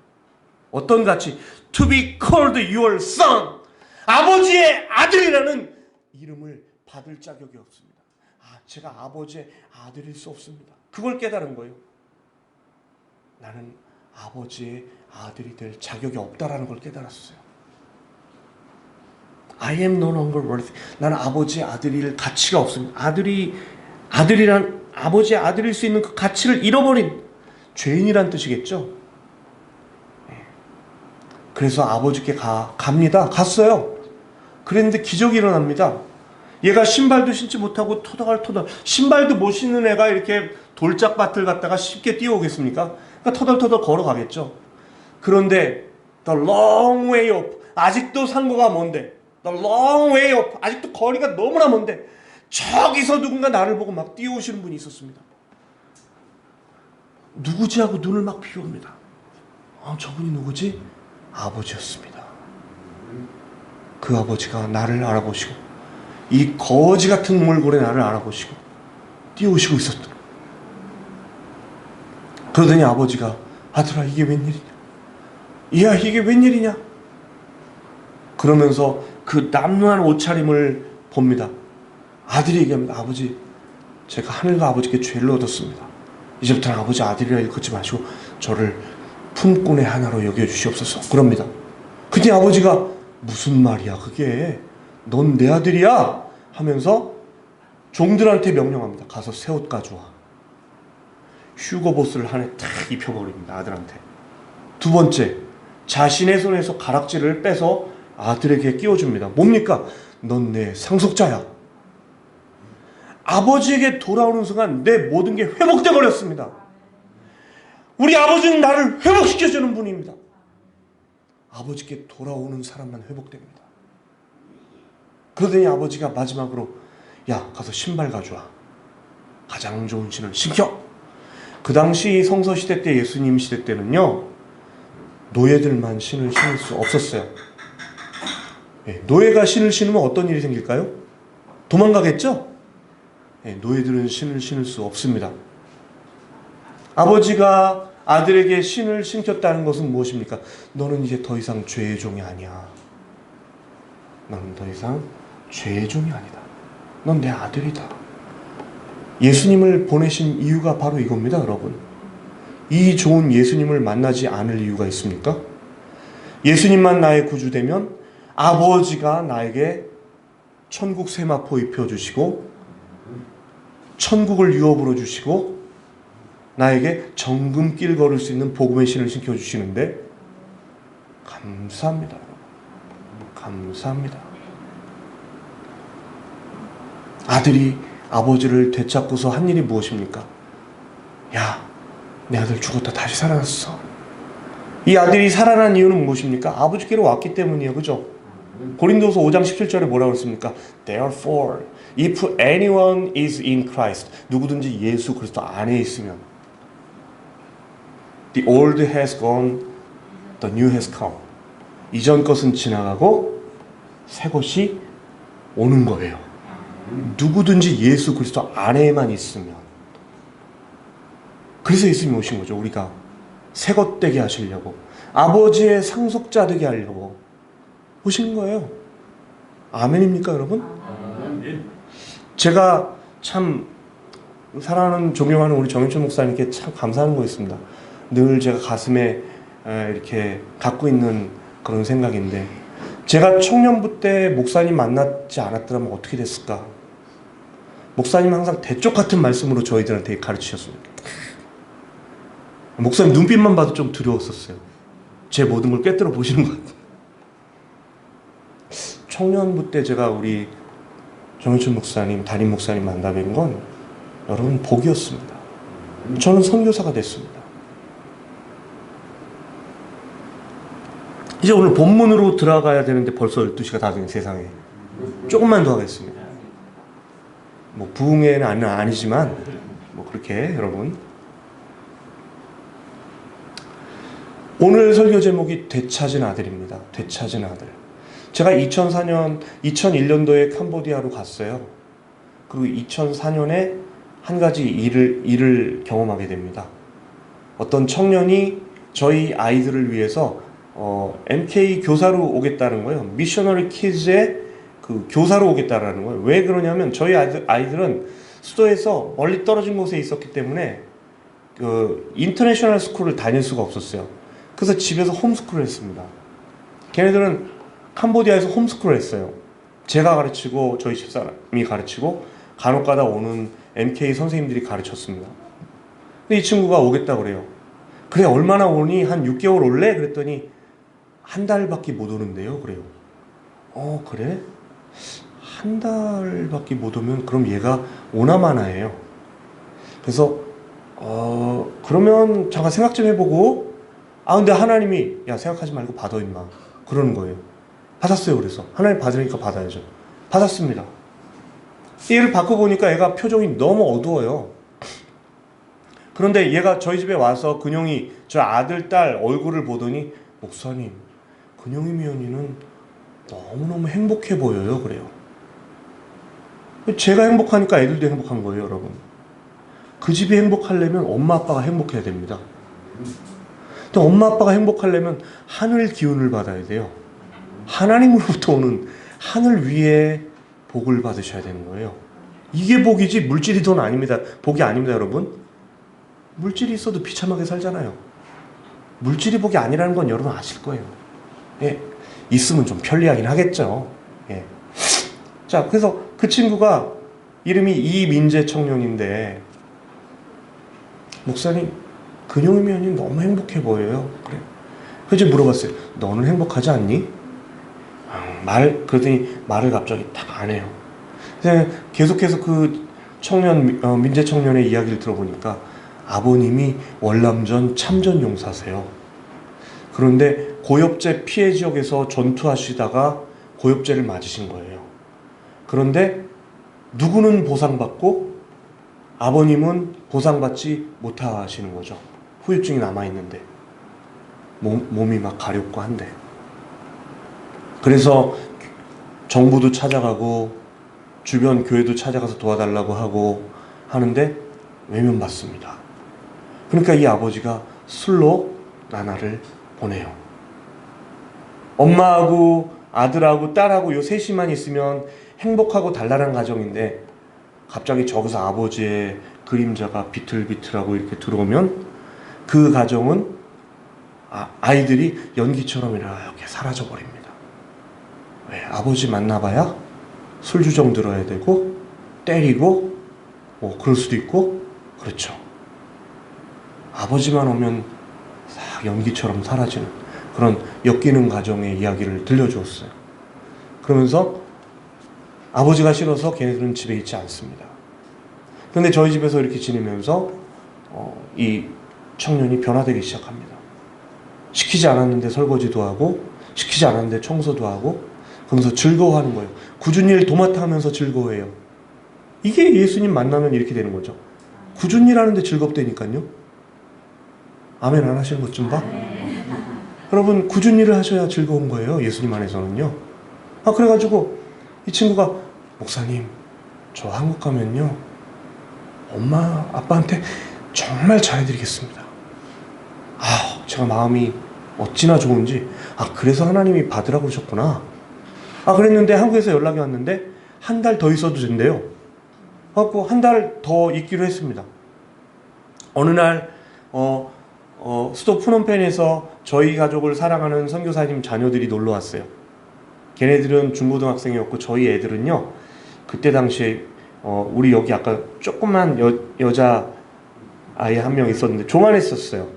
[SPEAKER 2] 어떤 가치? To be called your son. 아버지의 아들이라는 이름을 받을 자격이 없습니다. 제가 아버지의 아들일 수 없습니다. 그걸 깨달은 거예요. 나는 아버지의 아들이 될 자격이 없다라는 걸 깨달았어요. I am no longer worthy. 나는 아버지의 아들일 가치가 없습니다. 아들이란 아버지의 아들일 수 있는 그 가치를 잃어버린 죄인이란 뜻이겠죠. 그래서 아버지께 갑니다. 갔어요. 그랬는데 기적이 일어납니다. 얘가 신발도 신지 못하고 토닥토닥, 신발도 못 신는 애가 이렇게 돌짝밭을 갖다가 쉽게 뛰어오겠습니까? 그러니까 터덜터덜 걸어가겠죠. 그런데 the long way off, 아직도 상고가 먼데, the long way off, 아직도 거리가 너무나 먼데 저기서 누군가 나를 보고 막 뛰어오시는 분이 있었습니다. 누구지 하고 눈을 막 비웁니다. 저분이 누구지? 아버지였습니다. 그 아버지가 나를 알아보시고 이 거지 같은 몰골에 나를 알아보시고 뛰어오시고 있었다. 그러더니 아버지가 아들아 이게 웬일이냐? 이야 이게 웬일이냐? 그러면서 그 남루한 옷차림을 봅니다. 아들이 얘기합니다. 아버지 제가 하늘과 아버지께 죄를 얻었습니다. 이제부터는 아버지 아들이라 일컫지 마시고 저를 품꾼의 하나로 여겨주시옵소서. 그럽니다. 그때 아버지가 무슨 말이야 그게? 넌 내 아들이야 하면서 종들한테 명령합니다. 가서 새 옷 가져와. 휴거봇을 한 해 탁 입혀버립니다. 아들한테. 두 번째, 자신의 손에서 가락지를 빼서 아들에게 끼워줍니다. 뭡니까? 넌 내 상속자야. 아버지에게 돌아오는 순간 내 모든 게 회복돼 버렸습니다. 우리 아버지는 나를 회복시켜주는 분입니다. 아버지께 돌아오는 사람만 회복됩니다. 그러더니 아버지가 마지막으로 야 가서 신발 가져와. 가장 좋은 신을 신겨. 그 당시 성서시대 때 예수님 시대 때는요 노예들만 신을 신을 수 없었어요. 노예가 신을 신으면 어떤 일이 생길까요? 도망가겠죠? 노예들은 신을 신을 수 없습니다. 아버지가 아들에게 신을 신겼다는 것은 무엇입니까? 너는 이제 더 이상 죄의 종이 아니야. 너는 더 이상 죄의 종이 아니다. 넌 내 아들이다. 예수님을 보내신 이유가 바로 이겁니다, 여러분. 이 좋은 예수님을 만나지 않을 이유가 있습니까? 예수님만 나의 구주되면 아버지가 나에게 천국 세마포 입혀주시고 천국을 유업으로 주시고 나에게 정금길 걸을 수 있는 복음의 신을 신겨주시는데 감사합니다. 감사합니다. 아들이 아버지를 되찾고서 한 일이 무엇입니까? 야, 내 아들 죽었다 다시 살아났어. 이 아들이 살아난 이유는 무엇입니까? 아버지께로 왔기 때문이에요. 그죠? 고린도서 5장 17절에 뭐라고 했습니까? Therefore, if anyone is in Christ, 누구든지 예수 그리스도 안에 있으면 the old has gone, the new has come. 이전 것은 지나가고 새 것이 오는 거예요. 누구든지 예수 그리스도 안에만 있으면. 그래서 예수님이 오신 거죠. 우리가 새 것 되게 하시려고, 아버지의 상속자 되게 하려고 오신 거예요. 아멘입니까, 여러분? 제가 참 사랑하는 존경하는 우리 정인철 목사님께 참 감사하는 거 있습니다. 늘 제가 가슴에 이렇게 갖고 있는 그런 생각인데, 제가 청년부 때 목사님 만나지 않았더라면 어떻게 됐을까? 목사님 항상 대쪽 같은 말씀으로 저희들한테 가르치셨습니다. 목사님 눈빛만 봐도 좀 두려웠었어요. 제 모든 걸 꿰뚫어 보시는 것 같아요. 청년부 때 제가 우리 정인철 목사님, 담임 목사님 만나뵌 건 여러분 복이었습니다. 저는 선교사가 됐습니다. 이제 오늘 본문으로 들어가야 되는데 벌써 12시가 다 된 세상에 조금만 더 하겠습니다. 뭐 부흥회는 아니지만 뭐 그렇게 여러분, 오늘 설교 제목이 되찾은 아들입니다. 되찾은 아들. 제가 2001년도에 캄보디아로 갔어요. 그리고 2004년에 한 가지 일을 경험하게 됩니다. 어떤 청년이 저희 아이들을 위해서 MK 교사로 오겠다는 거예요. 미셔너리 키즈의 그 교사로 오겠다라는 거예요. 왜 그러냐면 저희 아이들은 수도에서 멀리 떨어진 곳에 있었기 때문에 그 인터내셔널 스쿨을 다닐 수가 없었어요. 그래서 집에서 홈스쿨을 했습니다. 걔네들은 캄보디아에서 홈스쿨을 했어요. 제가 가르치고 저희 집사람이 가르치고 간혹가다 오는 MK 선생님들이 가르쳤습니다. 근데 이 친구가 오겠다 그래요. 그래 얼마나 오니? 한 6개월 올래? 그랬더니 한 달밖에 못 오는데요. 그래요. 그래? 한 달밖에 못 오면 그럼 얘가 오나마나예요. 그래서 그러면 잠깐 생각 좀 해보고 근데 하나님이 야 생각하지 말고 받아 임마 그러는 거예요. 받았어요. 그래서 하나님 받으니까 받아야죠. 받았습니다. 얘를 바꿔보니까 얘가 표정이 너무 어두워요. 그런데 얘가 저희 집에 와서 근영이 저 아들 딸 얼굴을 보더니 목사님 근영이 미연이는 너무너무 행복해 보여요. 그래요. 제가 행복하니까 애들도 행복한 거예요. 여러분, 그 집이 행복하려면 엄마 아빠가 행복해야 됩니다. 또 엄마 아빠가 행복하려면 하늘 기운을 받아야 돼요. 하나님으로부터 오는 하늘 위에 복을 받으셔야 되는 거예요. 이게 복이지 물질이 돈 아닙니다. 복이 아닙니다. 여러분, 물질이 있어도 비참하게 살잖아요. 물질이 복이 아니라는 건 여러분 아실 거예요. 예, 있으면 좀 편리하긴 하겠죠. 예. 자, 그래서 그 친구가 이름이 이민재 청년인데 목사님 근영이면이 너무 행복해 보여요. 그래. 그래서 물어봤어요. 너는 행복하지 않니? 그러더니 말을 갑자기 딱 안 해요. 계속해서 그 청년 민재 청년의 이야기를 들어보니까 아버님이 월남전 참전 용사세요. 그런데 고엽제 피해 지역에서 전투하시다가 고엽제를 맞으신 거예요. 그런데 누구는 보상받고 아버님은 보상받지 못하시는 거죠. 후유증이 남아있는데 몸이 막 가렵고 한데. 그래서 정부도 찾아가고 주변 교회도 찾아가서 도와달라고 하고 하는데 외면받습니다. 그러니까 이 아버지가 술로 나날을 보내요. 엄마하고 아들하고 딸하고 요 셋이만 있으면 행복하고 단란한 가정인데 갑자기 저기서 아버지의 그림자가 비틀비틀하고 이렇게 들어오면 그 가정은 아이들이 연기처럼 이렇게 사라져버립니다. 왜? 아버지 만나봐야 술주정 들어야 되고 때리고 그럴 수도 있고. 그렇죠. 아버지만 오면 싹 연기처럼 사라지는 그런 엮이는 가정의 이야기를 들려주었어요. 그러면서 아버지가 싫어서 걔네들은 집에 있지 않습니다. 그런데 저희 집에서 이렇게 지내면서 이 청년이 변화되기 시작합니다. 시키지 않았는데 설거지도 하고 시키지 않았는데 청소도 하고 그러면서 즐거워하는 거예요. 굳은 일 도맡아 하면서 즐거워해요. 이게 예수님 만나면 이렇게 되는 거죠. 굳은 일 하는데 즐겁다니까요. 아멘 안 하시는 것 좀 봐. 여러분, 굳은 일을 하셔야 즐거운 거예요. 예수님 안에서는요. 그래가지고 이 친구가 목사님 저 한국 가면요 엄마 아빠한테 정말 잘해드리겠습니다. 제가 마음이 어찌나 좋은지 그래서 하나님이 받으라고 그러셨구나. 그랬는데 한국에서 연락이 왔는데 한 달 더 있어도 된대요. 그래갖고 한 달 더 있기로 했습니다. 어느 날 수도 프놈펜에서 저희 가족을 사랑하는 선교사님 자녀들이 놀러 왔어요. 걔네들은 중고등학생이었고 저희 애들은요 그때 당시에 우리 여기 아까 조그만 여자 아이 한 명 있었는데 조만했었어요.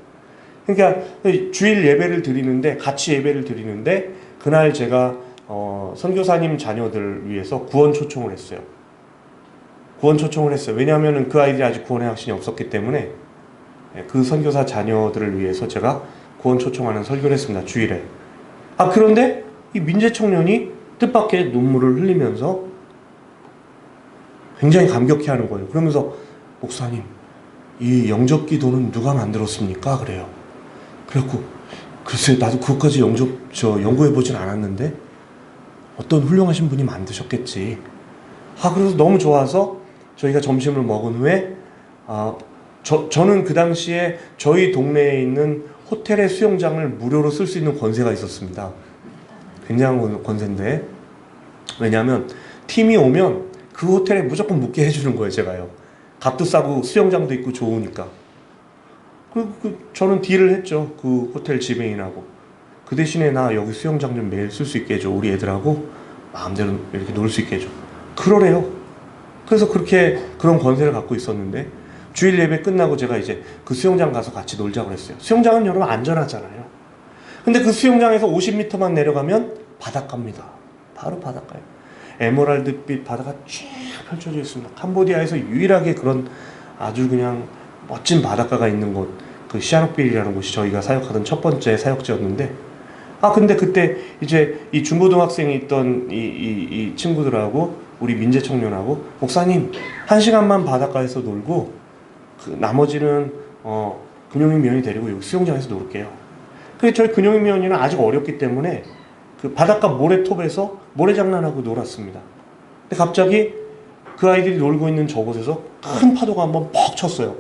[SPEAKER 2] 그러니까 주일 예배를 드리는데 같이 예배를 드리는데 그날 제가 선교사님 자녀들 위해서 구원 초청을 했어요. 왜냐하면 그 아이들이 아직 구원의 확신이 없었기 때문에 그 선교사 자녀들을 위해서 제가 구원 초청하는 설교를 했습니다. 주일에. 그런데 이 민재 청년이 뜻밖의 눈물을 흘리면서 굉장히 감격해하는 거예요. 그러면서 목사님 이 영접 기도는 누가 만들었습니까? 그래요. 그래갖고 글쎄 나도 그것까지 연구해보진 않았는데 어떤 훌륭하신 분이 만드셨겠지. 그래서 너무 좋아서 저희가 점심을 먹은 후에 저는 그 당시에 저희 동네에 있는 호텔의 수영장을 무료로 쓸 수 있는 권세가 있었습니다. 굉장한 권세인데, 왜냐하면 팀이 오면 그 호텔에 무조건 묵게 해주는 거예요. 제가요. 값도 싸고 수영장도 있고 좋으니까. 저는 딜을 했죠. 그 호텔 지배인하고. 그 대신에 나 여기 수영장 좀 매일 쓸 수 있게 해줘. 우리 애들하고 마음대로 이렇게 놀 수 있게 해줘. 그러래요. 그래서 그런 권세를 갖고 있었는데, 주일 예배 끝나고 제가 이제 그 수영장 가서 같이 놀자고 그랬어요. 수영장은 여러분 안전하잖아요. 근데 그 수영장에서 50m만 내려가면 바닷가입니다. 바로 바닷가예요. 에메랄드빛 바다가 쭉 펼쳐져 있습니다. 캄보디아에서 유일하게 그런 아주 그냥 멋진 바닷가가 있는 곳, 그 시아녹빌이라는 곳이 저희가 사역하던 첫 번째 사역지였는데, 근데 그때 이제 이 중고등학생이 있던 이 친구들하고 우리 민재 청년하고, 목사님 1시간만 바닷가에서 놀고 그 나머지는 근용인 위원이 데리고 여기 수영장에서 놀게요. 근데 저희 근용인 위원이는 아직 어렸기 때문에 그 바닷가 모래톱에서 모래장난하고 놀았습니다. 근데 갑자기 그 아이들이 놀고 있는 저곳에서 큰 파도가 한번 퍽 쳤어요.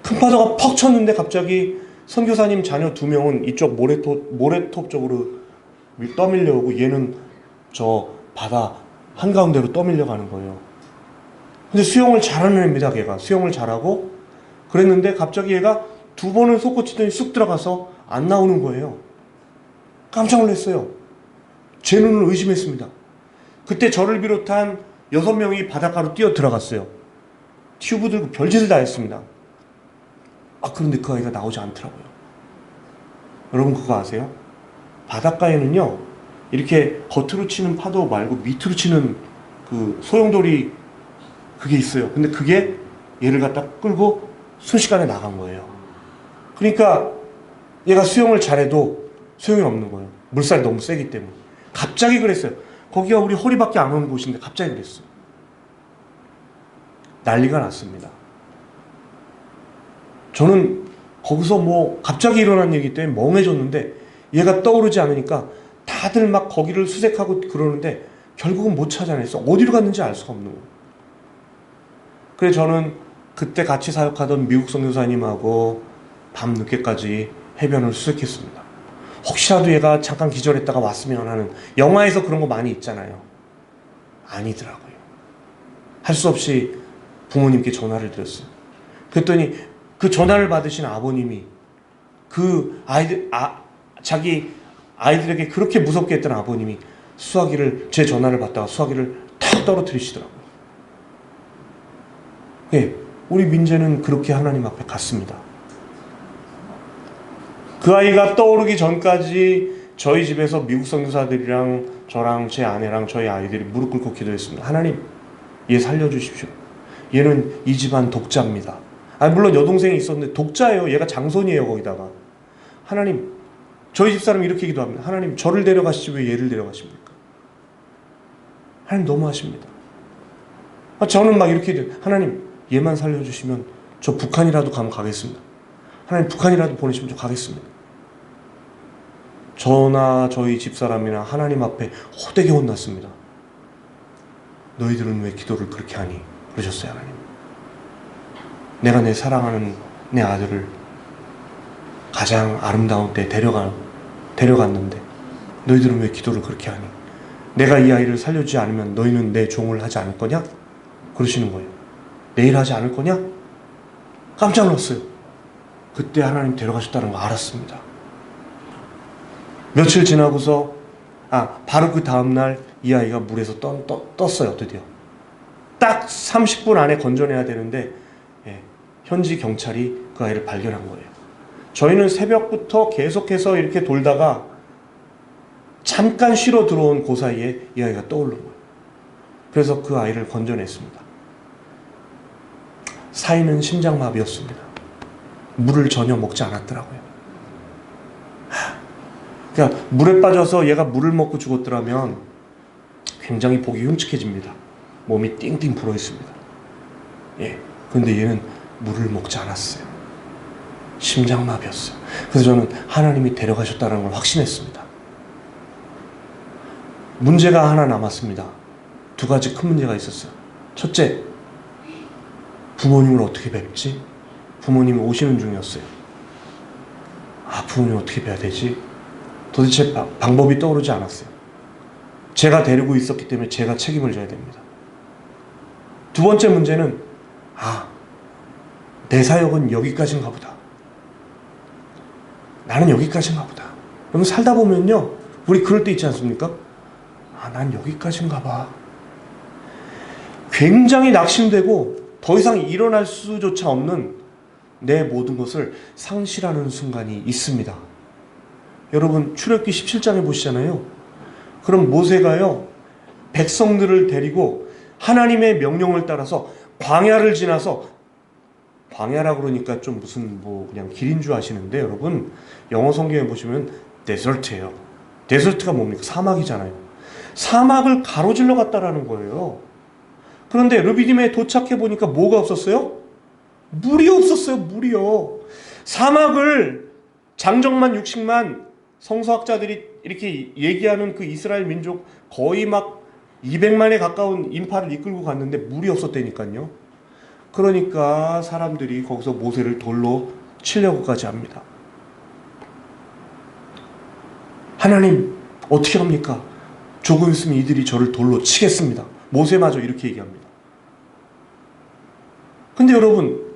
[SPEAKER 2] 큰 파도가 퍽 쳤는데 갑자기 선교사님 자녀 2명은 이쪽 모래톱 쪽으로 떠밀려오고, 얘는 저 바다 한가운데로 떠밀려가는 거예요. 근데 수영을 잘하는 애입니다. 걔가 수영을 잘하고 그랬는데 갑자기 얘가 2번을 솟구치더니 쑥 들어가서 안 나오는 거예요. 깜짝 놀랐어요. 제 눈을 의심했습니다. 그때 저를 비롯한 6명이 바닷가로 뛰어 들어갔어요. 튜브 들고 별짓을 다 했습니다. 그런데 그 아이가 나오지 않더라고요. 여러분 그거 아세요? 바닷가에는요, 이렇게 겉으로 치는 파도 말고 밑으로 치는 그 소용돌이 그게 있어요. 근데 그게 얘를 갖다 끌고 순식간에 나간 거예요. 그러니까 얘가 수영을 잘해도 소용이 없는 거예요. 물살이 너무 세기 때문에. 갑자기 그랬어요. 거기가 우리 허리밖에 안 오는 곳인데 갑자기 그랬어요. 난리가 났습니다. 저는 거기서 갑자기 일어난 얘기 때문에 멍해졌는데, 얘가 떠오르지 않으니까 다들 막 거기를 수색하고 그러는데 결국은 못 찾아냈어. 어디로 갔는지 알 수가 없는 거예요. 그래서 저는 그때 같이 사역하던 미국 선교사님하고 밤 늦게까지 해변을 수색했습니다. 혹시라도 얘가 잠깐 기절했다가 왔으면 하는, 영화에서 그런 거 많이 있잖아요. 아니더라고요. 할 수 없이 부모님께 전화를 드렸어요. 그랬더니 그 전화를 받으신 아버님이 자기 아이들에게 그렇게 무섭게 했던 아버님이 제 전화를 받다가 수화기를 탁 떨어뜨리시더라고요. 네, 우리 민재는 그렇게 하나님 앞에 갔습니다. 그 아이가 떠오르기 전까지 저희 집에서 미국 선교사들이랑 저랑 제 아내랑 저희 아이들이 무릎 꿇고 기도했습니다. 하나님, 얘 살려주십시오. 얘는 이 집안 독자입니다. 물론 여동생이 있었는데 독자예요. 얘가 장손이에요. 거기다가 하나님, 저희 집사람이 이렇게 기도합니다. 하나님, 저를 데려가시지 왜 얘를 데려가십니까? 하나님 너무하십니다. 저는 막 이렇게 하나님, 얘만 살려주시면 저 북한이라도 가면 가겠습니다. 하나님, 북한이라도 보내시면 저 가겠습니다. 저나 저희 집사람이나 하나님 앞에 호되게 혼났습니다. 너희들은 왜 기도를 그렇게 하니? 그러셨어요. 하나님, 내가 내 사랑하는 내 아들을 가장 아름다운 때 데려갔는데 너희들은 왜 기도를 그렇게 하니? 내가 이 아이를 살려주지 않으면 너희는 내 종을 하지 않을 거냐? 그러시는 거예요. 내일 하지 않을 거냐? 깜짝 놀랐어요. 그때 하나님 데려가셨다는 거 알았습니다. 며칠 지나고서 바로 그 다음날 이 아이가 물에서 떴어요. 드디어 딱 30분 안에 건져내야 되는데 현지 경찰이 그 아이를 발견한 거예요. 저희는 새벽부터 계속해서 이렇게 돌다가 잠깐 쉬러 들어온 그 사이에 이 아이가 떠오른 거예요. 그래서 그 아이를 건져냈습니다. 사인은 심장마비였습니다. 물을 전혀 먹지 않았더라고요. 그러니까 물에 빠져서 얘가 물을 먹고 죽었더라면 굉장히 보기 흉측해집니다. 몸이 띵띵 불어 있습니다. 그런데 얘는 물을 먹지 않았어요. 심장마비였어요. 그래서 저는 하나님이 데려가셨다는 걸 확신했습니다. 문제가 하나 남았습니다. 두 가지 큰 문제가 있었어요. 첫째, 부모님을 어떻게 뵙지? 부모님이 오시는 중이었어요. 부모님 어떻게 뵈야 되지? 도대체 방법이 떠오르지 않았어요. 제가 데리고 있었기 때문에 제가 책임을 져야 됩니다. 두 번째 문제는 내 사역은 여기까지인가 보다. 나는 여기까지인가 보다. 여러분 살다 보면요, 우리 그럴 때 있지 않습니까? 난 여기까지인가 봐. 굉장히 낙심되고 더 이상 일어날 수조차 없는 내 모든 것을 상실하는 순간이 있습니다. 여러분 출애굽기 17장에 보시잖아요. 그럼 모세가요, 백성들을 데리고 하나님의 명령을 따라서 광야를 지나서, 광야라고 그러니까 좀 무슨 그냥 길인 줄 아시는데, 여러분 영어 성경에 보시면 데설트예요. 데설트가 뭡니까? 사막이잖아요. 사막을 가로질러 갔다라는 거예요. 그런데 르비딤에 도착해 보니까 뭐가 없었어요? 물이 없었어요. 물이요. 사막을 장정만 60만 성서학자들이 이렇게 얘기하는 그 이스라엘 민족 거의 막 200만에 가까운 인파를 이끌고 갔는데 물이 없었다니까요. 그러니까 사람들이 거기서 모세를 돌로 치려고까지 합니다. 하나님 어떻게 합니까? 조금 있으면 이들이 저를 돌로 치겠습니다. 모세마저 이렇게 얘기합니다. 근데 여러분,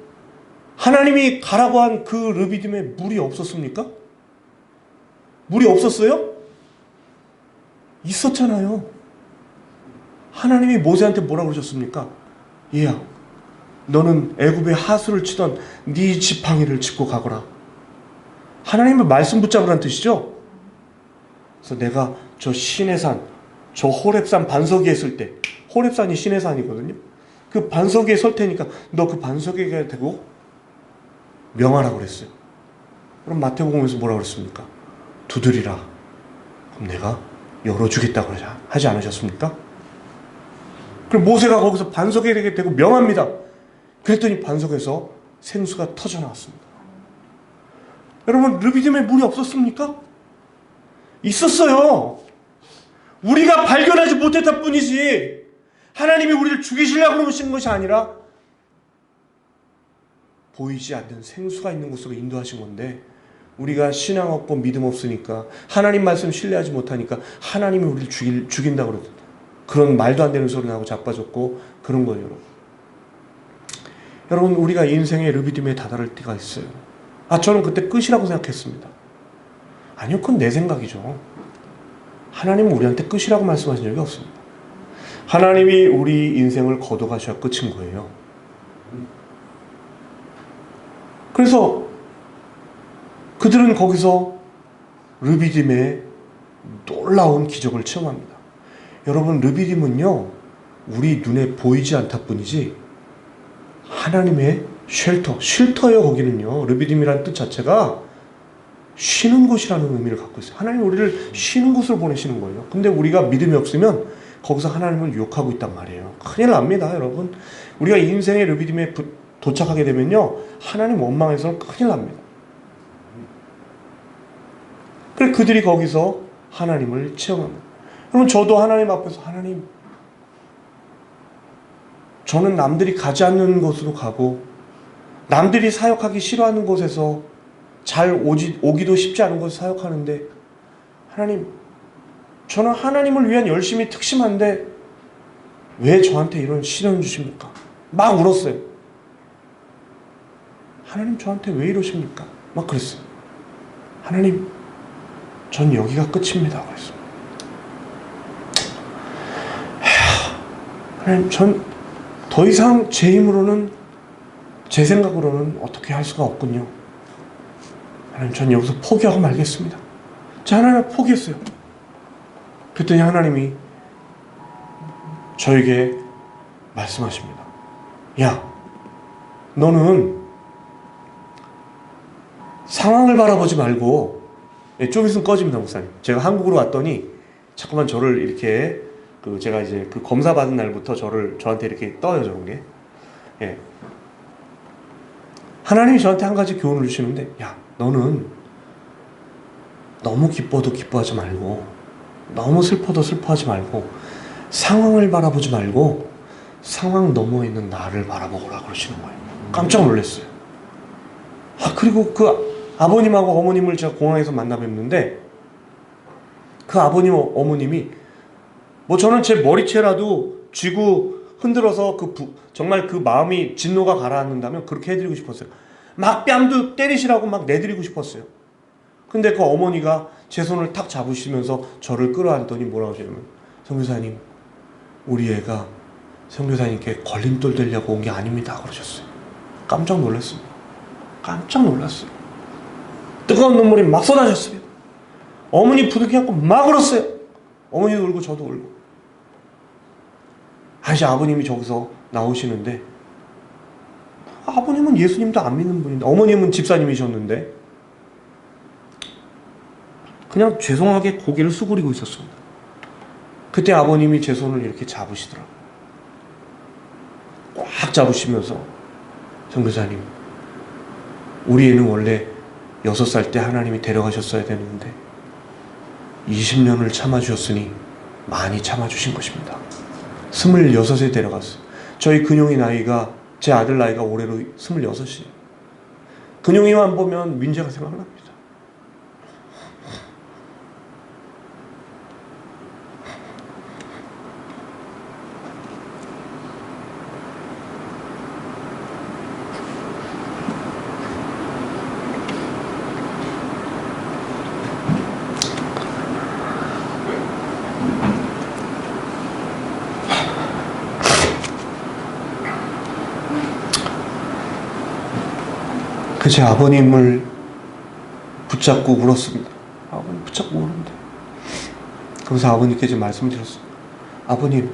[SPEAKER 2] 하나님이 가라고 한 그 르비딤에 물이 없었습니까? 물이 없었어요? 있었잖아요. 하나님이 모세한테 뭐라고 그러셨습니까? 얘야, 너는 애굽의 하수를 치던 네 지팡이를 짚고 가거라. 하나님의 말씀 붙잡으라는 뜻이죠. 그래서 내가 저 시내산, 저 호렙산 반석 위에 설 때, 호렙산이 시내산이거든요. 그 반석 위에 설 테니까 너 그 반석 위에 대고 명하라고 그랬어요. 그럼 마태복음에서 뭐라고 그랬습니까? 두드리라. 그럼 내가 열어주겠다고 하지 않으셨습니까? 그럼 모세가 거기서 반석에 대고 명합니다. 그랬더니 반석에서 생수가 터져 나왔습니다. 여러분, 르비딤에 물이 없었습니까? 있었어요. 우리가 발견하지 못했다 뿐이지, 하나님이 우리를 죽이시려고 그러신 것이 아니라 보이지 않는 생수가 있는 곳으로 인도하신 건데, 우리가 신앙 없고 믿음 없으니까, 하나님 말씀 신뢰하지 못하니까 하나님이 우리를 죽인다고 그러던, 그런 말도 안 되는 소리 나고 자빠졌고 그런 거예요. 여러분, 여러분 우리가 인생의 르비딤에 다다를 때가 있어요. 저는 그때 끝이라고 생각했습니다. 아니요, 그건 내 생각이죠. 하나님은 우리한테 끝이라고 말씀하신 적이 없습니다. 하나님이 우리 인생을 거둬가셔야 끝인 거예요. 그래서 그들은 거기서 르비딤의 놀라운 기적을 체험합니다. 여러분, 르비딤은요, 우리 눈에 보이지 않다 뿐이지 하나님의 쉘터예요. 거기는요, 르비딤이라는 뜻 자체가 쉬는 곳이라는 의미를 갖고 있어요. 하나님 우리를 쉬는 곳으로 보내시는 거예요. 근데 우리가 믿음이 없으면 거기서 하나님을 욕하고 있단 말이에요. 큰일 납니다, 여러분. 우리가 인생의 르비딤에 도착하게 되면요, 하나님 원망해서는 큰일 납니다. 그래, 그들이 거기서 하나님을 체험합니다. 여러분, 저도 하나님 앞에서, 하나님, 저는 남들이 가지 않는 곳으로 가고 남들이 사역하기 싫어하는 곳에서 잘 오기도 쉽지 않은 곳에 사역하는데, 하나님, 저는 하나님을 위한 열심히 특심한데 왜 저한테 이런 시련을 주십니까? 막 울었어요. 하나님, 저한테 왜 이러십니까? 막 그랬어요. 하나님, 전 여기가 끝입니다. 그랬어요. 하나님, 전 더 이상 제 힘으로는, 제 생각으로는 어떻게 할 수가 없군요. 하나님, 전 여기서 포기하고 말겠습니다. 자, 하나님 포기했어요. 그랬더니 하나님이 저에게 말씀하십니다. 야, 너는 상황을 바라보지 말고, 좀 있으면 꺼집니다, 목사님. 제가 한국으로 왔더니 자꾸만 저를 이렇게, 제가 이제 그 검사 받은 날부터 저한테 이렇게 떠요, 저런 게. 예. 하나님이 저한테 한 가지 교훈을 주시는데, 야, 너는 너무 기뻐도 기뻐하지 말고 너무 슬퍼도 슬퍼하지 말고 상황을 바라보지 말고 상황 너머에 있는 나를 바라보라 그러시는 거예요. 깜짝 놀랐어요. 그리고 그 아버님하고 어머님을 제가 공항에서 만나 뵙는데 그 아버님 어머님이 뭐 저는 제 머리채라도 쥐고 흔들어서 정말 그 마음이 진노가 가라앉는다면 그렇게 해드리고 싶었어요. 막 뺨도 때리시라고 막 내드리고 싶었어요. 근데 그 어머니가 제 손을 탁 잡으시면서 저를 끌어안더니 뭐라고 하시냐면, 선교사님, 우리 애가 선교사님께 걸림돌 되려고 온 게 아닙니다 그러셨어요. 깜짝 놀랐습니다. 깜짝 놀랐어요. 뜨거운 눈물이 막 쏟아졌습니다. 어머니 부둥켜 안고 막 울었어요. 어머니도 울고 저도 울고. 이제 아버님이 저기서 나오시는데, 아버님은 예수님도 안 믿는 분인데, 어머님은 집사님이셨는데 그냥 죄송하게 고개를 수그리고 있었습니다. 그때 아버님이 제 손을 이렇게 잡으시더라고요. 꽉 잡으시면서, 선교사님, 우리 애는 원래 6살 때 하나님이 데려가셨어야 되는데 20년을 참아주셨으니 많이 참아주신 것입니다. 26에 데려갔어요. 저희 근용이 나이가, 제 아들 나이가 올해로 26이에요. 근용이만 보면 민재가 생각납니다. 제 아버님을 붙잡고 울었습니다. 아버님 붙잡고 우는데, 그래서 아버님께 이제 말씀드렸어요. 아버님,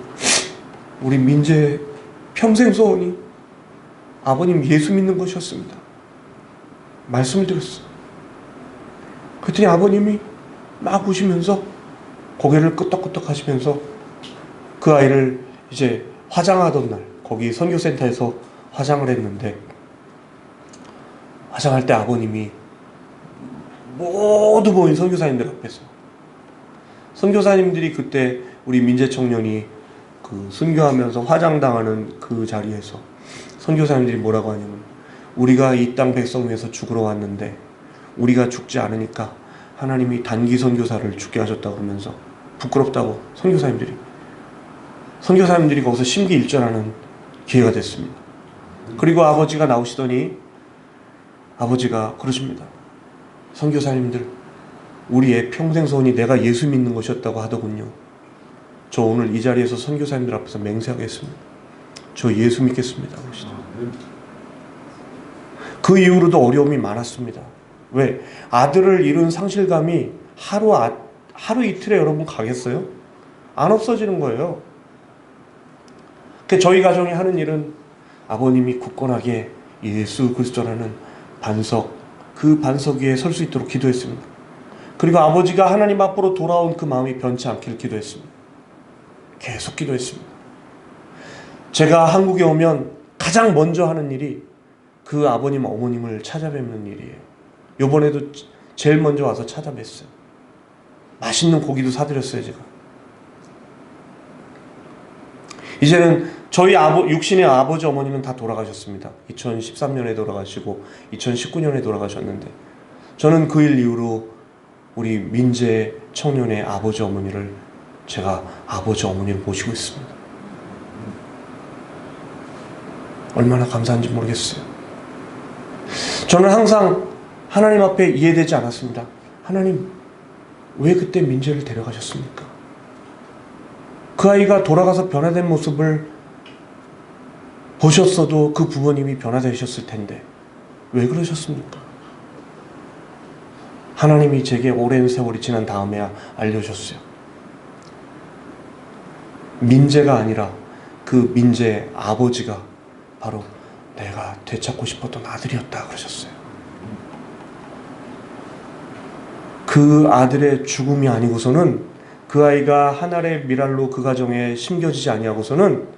[SPEAKER 2] 우리 민재 평생 소원이 아버님 예수 믿는 것이었습니다. 말씀을 드렸어요. 그랬더니 아버님이 막 우시면서 고개를 끄덕끄덕 하시면서 그 아이를 이제 화장하던 날, 거기 선교센터에서 화장을 했는데, 화장할 때 아버님이 모두 모인 선교사님들 앞에서, 선교사님들이 그때 우리 민재 청년이 그 순교하면서 화장당하는 그 자리에서 선교사님들이 뭐라고 하냐면, 우리가 이 땅 백성 위해서 죽으러 왔는데 우리가 죽지 않으니까 하나님이 단기 선교사를 죽게 하셨다고 그러면서 부끄럽다고 선교사님들이 거기서 심기일전하는 기회가 됐습니다. 그리고 아버지가 나오시더니 아버지가 그러십니다. 선교사님들, 우리의 평생 소원이 내가 예수 믿는 것이었다고 하더군요. 저 오늘 이 자리에서 선교사님들 앞에서 맹세하겠습니다. 저 예수 믿겠습니다. 그러시죠. 그 이후로도 어려움이 많았습니다. 왜? 아들을 잃은 상실감이 하루 이틀에 여러분 가겠어요? 안 없어지는 거예요. 저희 가정이 하는 일은 아버님이 굳건하게 예수 그리스도라는 반석, 그 반석 위에 설 수 있도록 기도했습니다. 그리고 아버지가 하나님 앞으로 돌아온 그 마음이 변치 않기를 기도했습니다. 계속 기도했습니다. 제가 한국에 오면 가장 먼저 하는 일이 그 아버님 어머님을 찾아뵙는 일이에요. 요번에도 제일 먼저 와서 찾아뵀어요. 맛있는 고기도 사드렸어요. 제가 이제는 저희 육신의 아버지 어머니는 다 돌아가셨습니다. 2013년에 돌아가시고 2019년에 돌아가셨는데, 저는 그 일 이후로 우리 민재 청년의 아버지 어머니를 제가 아버지 어머니를 모시고 있습니다. 얼마나 감사한지 모르겠어요. 저는 항상 하나님 앞에 이해되지 않았습니다. 하나님, 왜 그때 민재를 데려가셨습니까? 그 아이가 돌아가서 변화된 모습을 보셨어도 그 부모님이 변화되셨을 텐데 왜 그러셨습니까? 하나님이 제게 오랜 세월이 지난 다음에야 알려줬어요. 민재가 아니라 그 민재의 아버지가 바로 내가 되찾고 싶었던 아들이었다 그러셨어요. 그 아들의 죽음이 아니고서는, 그 아이가 한 알의 밀알로 그 가정에 심겨지지 아니하고서는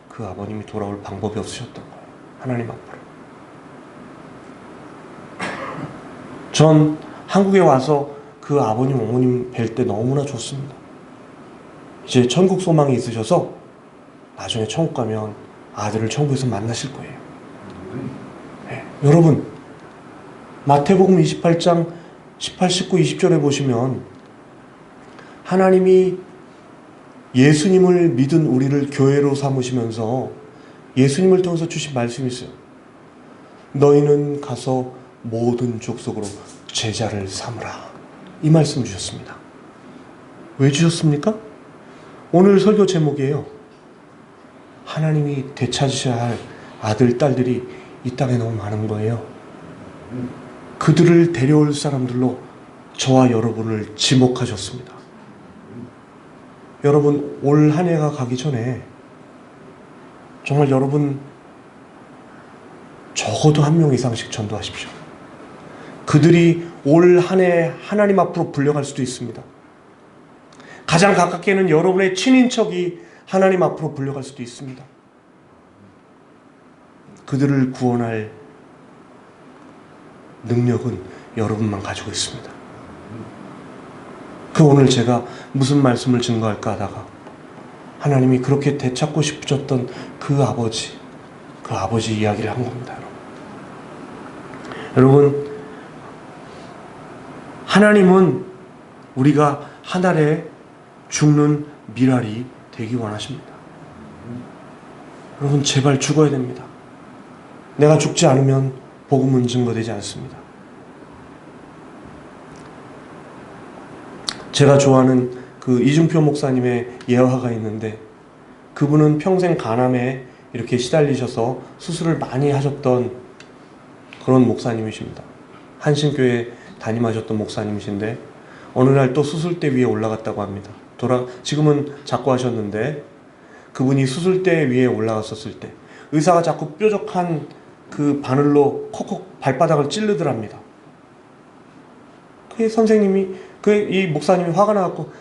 [SPEAKER 2] 그 아버님이 돌아올 방법이 없으셨던 거예요. 하나님 앞으로. 전 한국에 와서 그 아버님 어머님 뵐 때 너무나 좋습니다. 이제 천국 소망이 있으셔서 나중에 천국 가면 아들을 천국에서 만나실 거예요. 네. 여러분, 마태복음 28장 18, 19, 20절에 보시면 하나님이 예수님을 믿은 우리를 교회로 삼으시면서 예수님을 통해서 주신 말씀이 있어요. 너희는 가서 모든 족속으로 제자를 삼으라. 이 말씀 주셨습니다. 왜 주셨습니까? 오늘 설교 제목이에요. 하나님이 되찾으셔야 할 아들, 딸들이 이 땅에 너무 많은 거예요. 그들을 데려올 사람들로 저와 여러분을 지목하셨습니다. 여러분, 올 한 해가 가기 전에 정말 여러분 적어도 한 명 이상씩 전도하십시오. 그들이 올 한 해 하나님 앞으로 불려갈 수도 있습니다. 가장 가깝게는 여러분의 친인척이 하나님 앞으로 불려갈 수도 있습니다. 그들을 구원할 능력은 여러분만 가지고 있습니다. 오늘 제가 무슨 말씀을 증거할까 하다가 하나님이 그렇게 되찾고 싶으셨던 그 아버지 이야기를 한 겁니다. 여러분, 하나님은 우리가 한 알에 죽는 미랄이 되기 원하십니다. 여러분, 제발 죽어야 됩니다. 내가 죽지 않으면 복음은 증거되지 않습니다. 제가 좋아하는 그 이중표 목사님의 예화가 있는데, 그분은 평생 간암에 이렇게 시달리셔서 수술을 많이 하셨던 그런 목사님이십니다. 한신교회 담임하셨던 목사님이신데 어느 날 또 수술대 위에 올라갔다고 합니다. 지금은 자꾸 하셨는데, 그분이 수술대 위에 올라갔었을 때 의사가 자꾸 뾰족한 그 바늘로 콕콕 발바닥을 찌르더랍니다. 그 선생님이, 이 목사님이 화가 나갖고,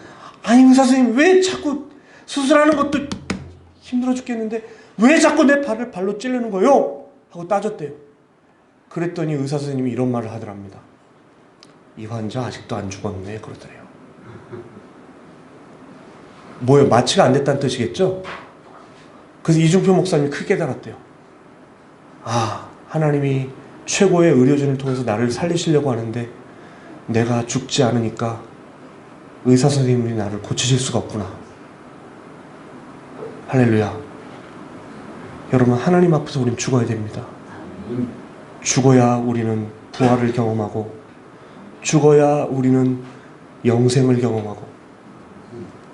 [SPEAKER 2] 아니 의사 선생님 왜 자꾸 수술하는 것도 힘들어 죽겠는데 왜 자꾸 내 발을 발로 찌르는 거요? 하고 따졌대요. 그랬더니 의사 선생님이 이런 말을 하더랍니다. 이 환자 아직도 안 죽었네 그러더래요. 뭐예요? 마취가 안 됐다는 뜻이겠죠? 그래서 이중표 목사님이 크게 깨달았대요. 하나님이 최고의 의료진을 통해서 나를 살리시려고 하는데 내가 죽지 않으니까 의사 선생님이 나를 고치실 수가 없구나. 할렐루야. 여러분, 하나님 앞에서 우린 죽어야 됩니다. 죽어야 우리는 부활을 경험하고, 죽어야 우리는 영생을 경험하고,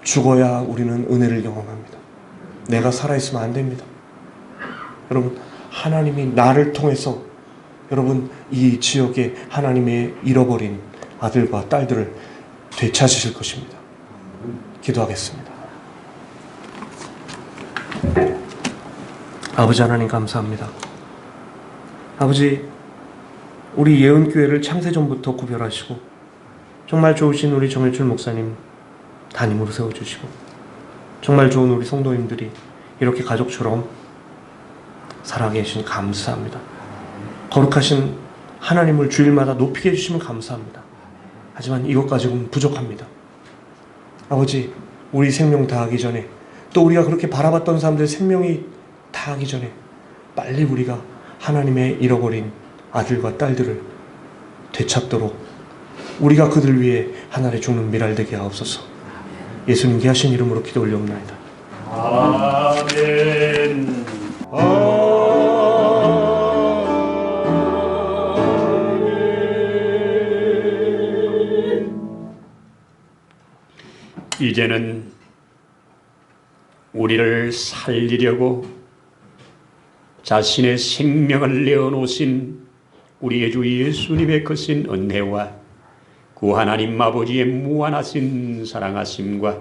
[SPEAKER 2] 죽어야 우리는 은혜를 경험합니다. 내가 살아있으면 안 됩니다. 여러분, 하나님이 나를 통해서 여러분 이 지역에 하나님의 잃어버린 아들과 딸들을 되찾으실 것입니다. 기도하겠습니다. 아버지 하나님 감사합니다. 아버지, 우리 예은교회를 창세전부터 구별하시고 정말 좋으신 우리 정일출 목사님 담임으로 세워주시고, 정말 좋은 우리 성도님들이 이렇게 가족처럼 살아계시니 감사합니다. 거룩하신 하나님을 주일마다 높이게 해주시면 감사합니다. 하지만 이것 가지고는 부족합니다. 아버지, 우리 생명 다하기 전에, 또 우리가 그렇게 바라봤던 사람들의 생명이 다하기 전에 빨리 우리가 하나님의 잃어버린 아들과 딸들을 되찾도록 우리가 그들 위해 하늘에 죽는 미랄 되게 하옵소서. 예수님 귀하신 이름으로 기도 올려옵나이다.
[SPEAKER 1] 아멘. 이제는 우리를 살리려고 자신의 생명을 내어놓으신 우리의 주 예수님의 크신 은혜와 그 하나님 아버지의 무한하신 사랑하심과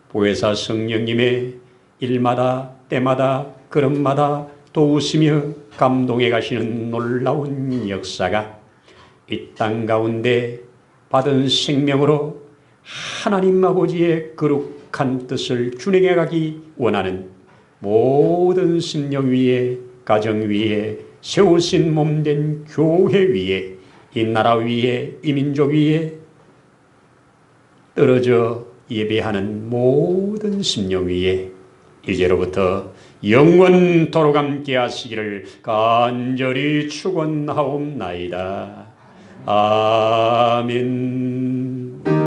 [SPEAKER 1] 보혜사 성령님의 일마다 때마다 걸음마다 도우시며 감동해 가시는 놀라운 역사가 이 땅 가운데 받은 생명으로 하나님 아버지의 거룩한 뜻을 준행해 가기 원하는 모든 심령 위에, 가정 위에, 세우신 몸된 교회 위에, 이 나라 위에, 이 민족 위에 떨어져 예배하는 모든 심령 위에 이제로부터 영원토록 함께 하시기를 간절히 축원하옵나이다. 아멘.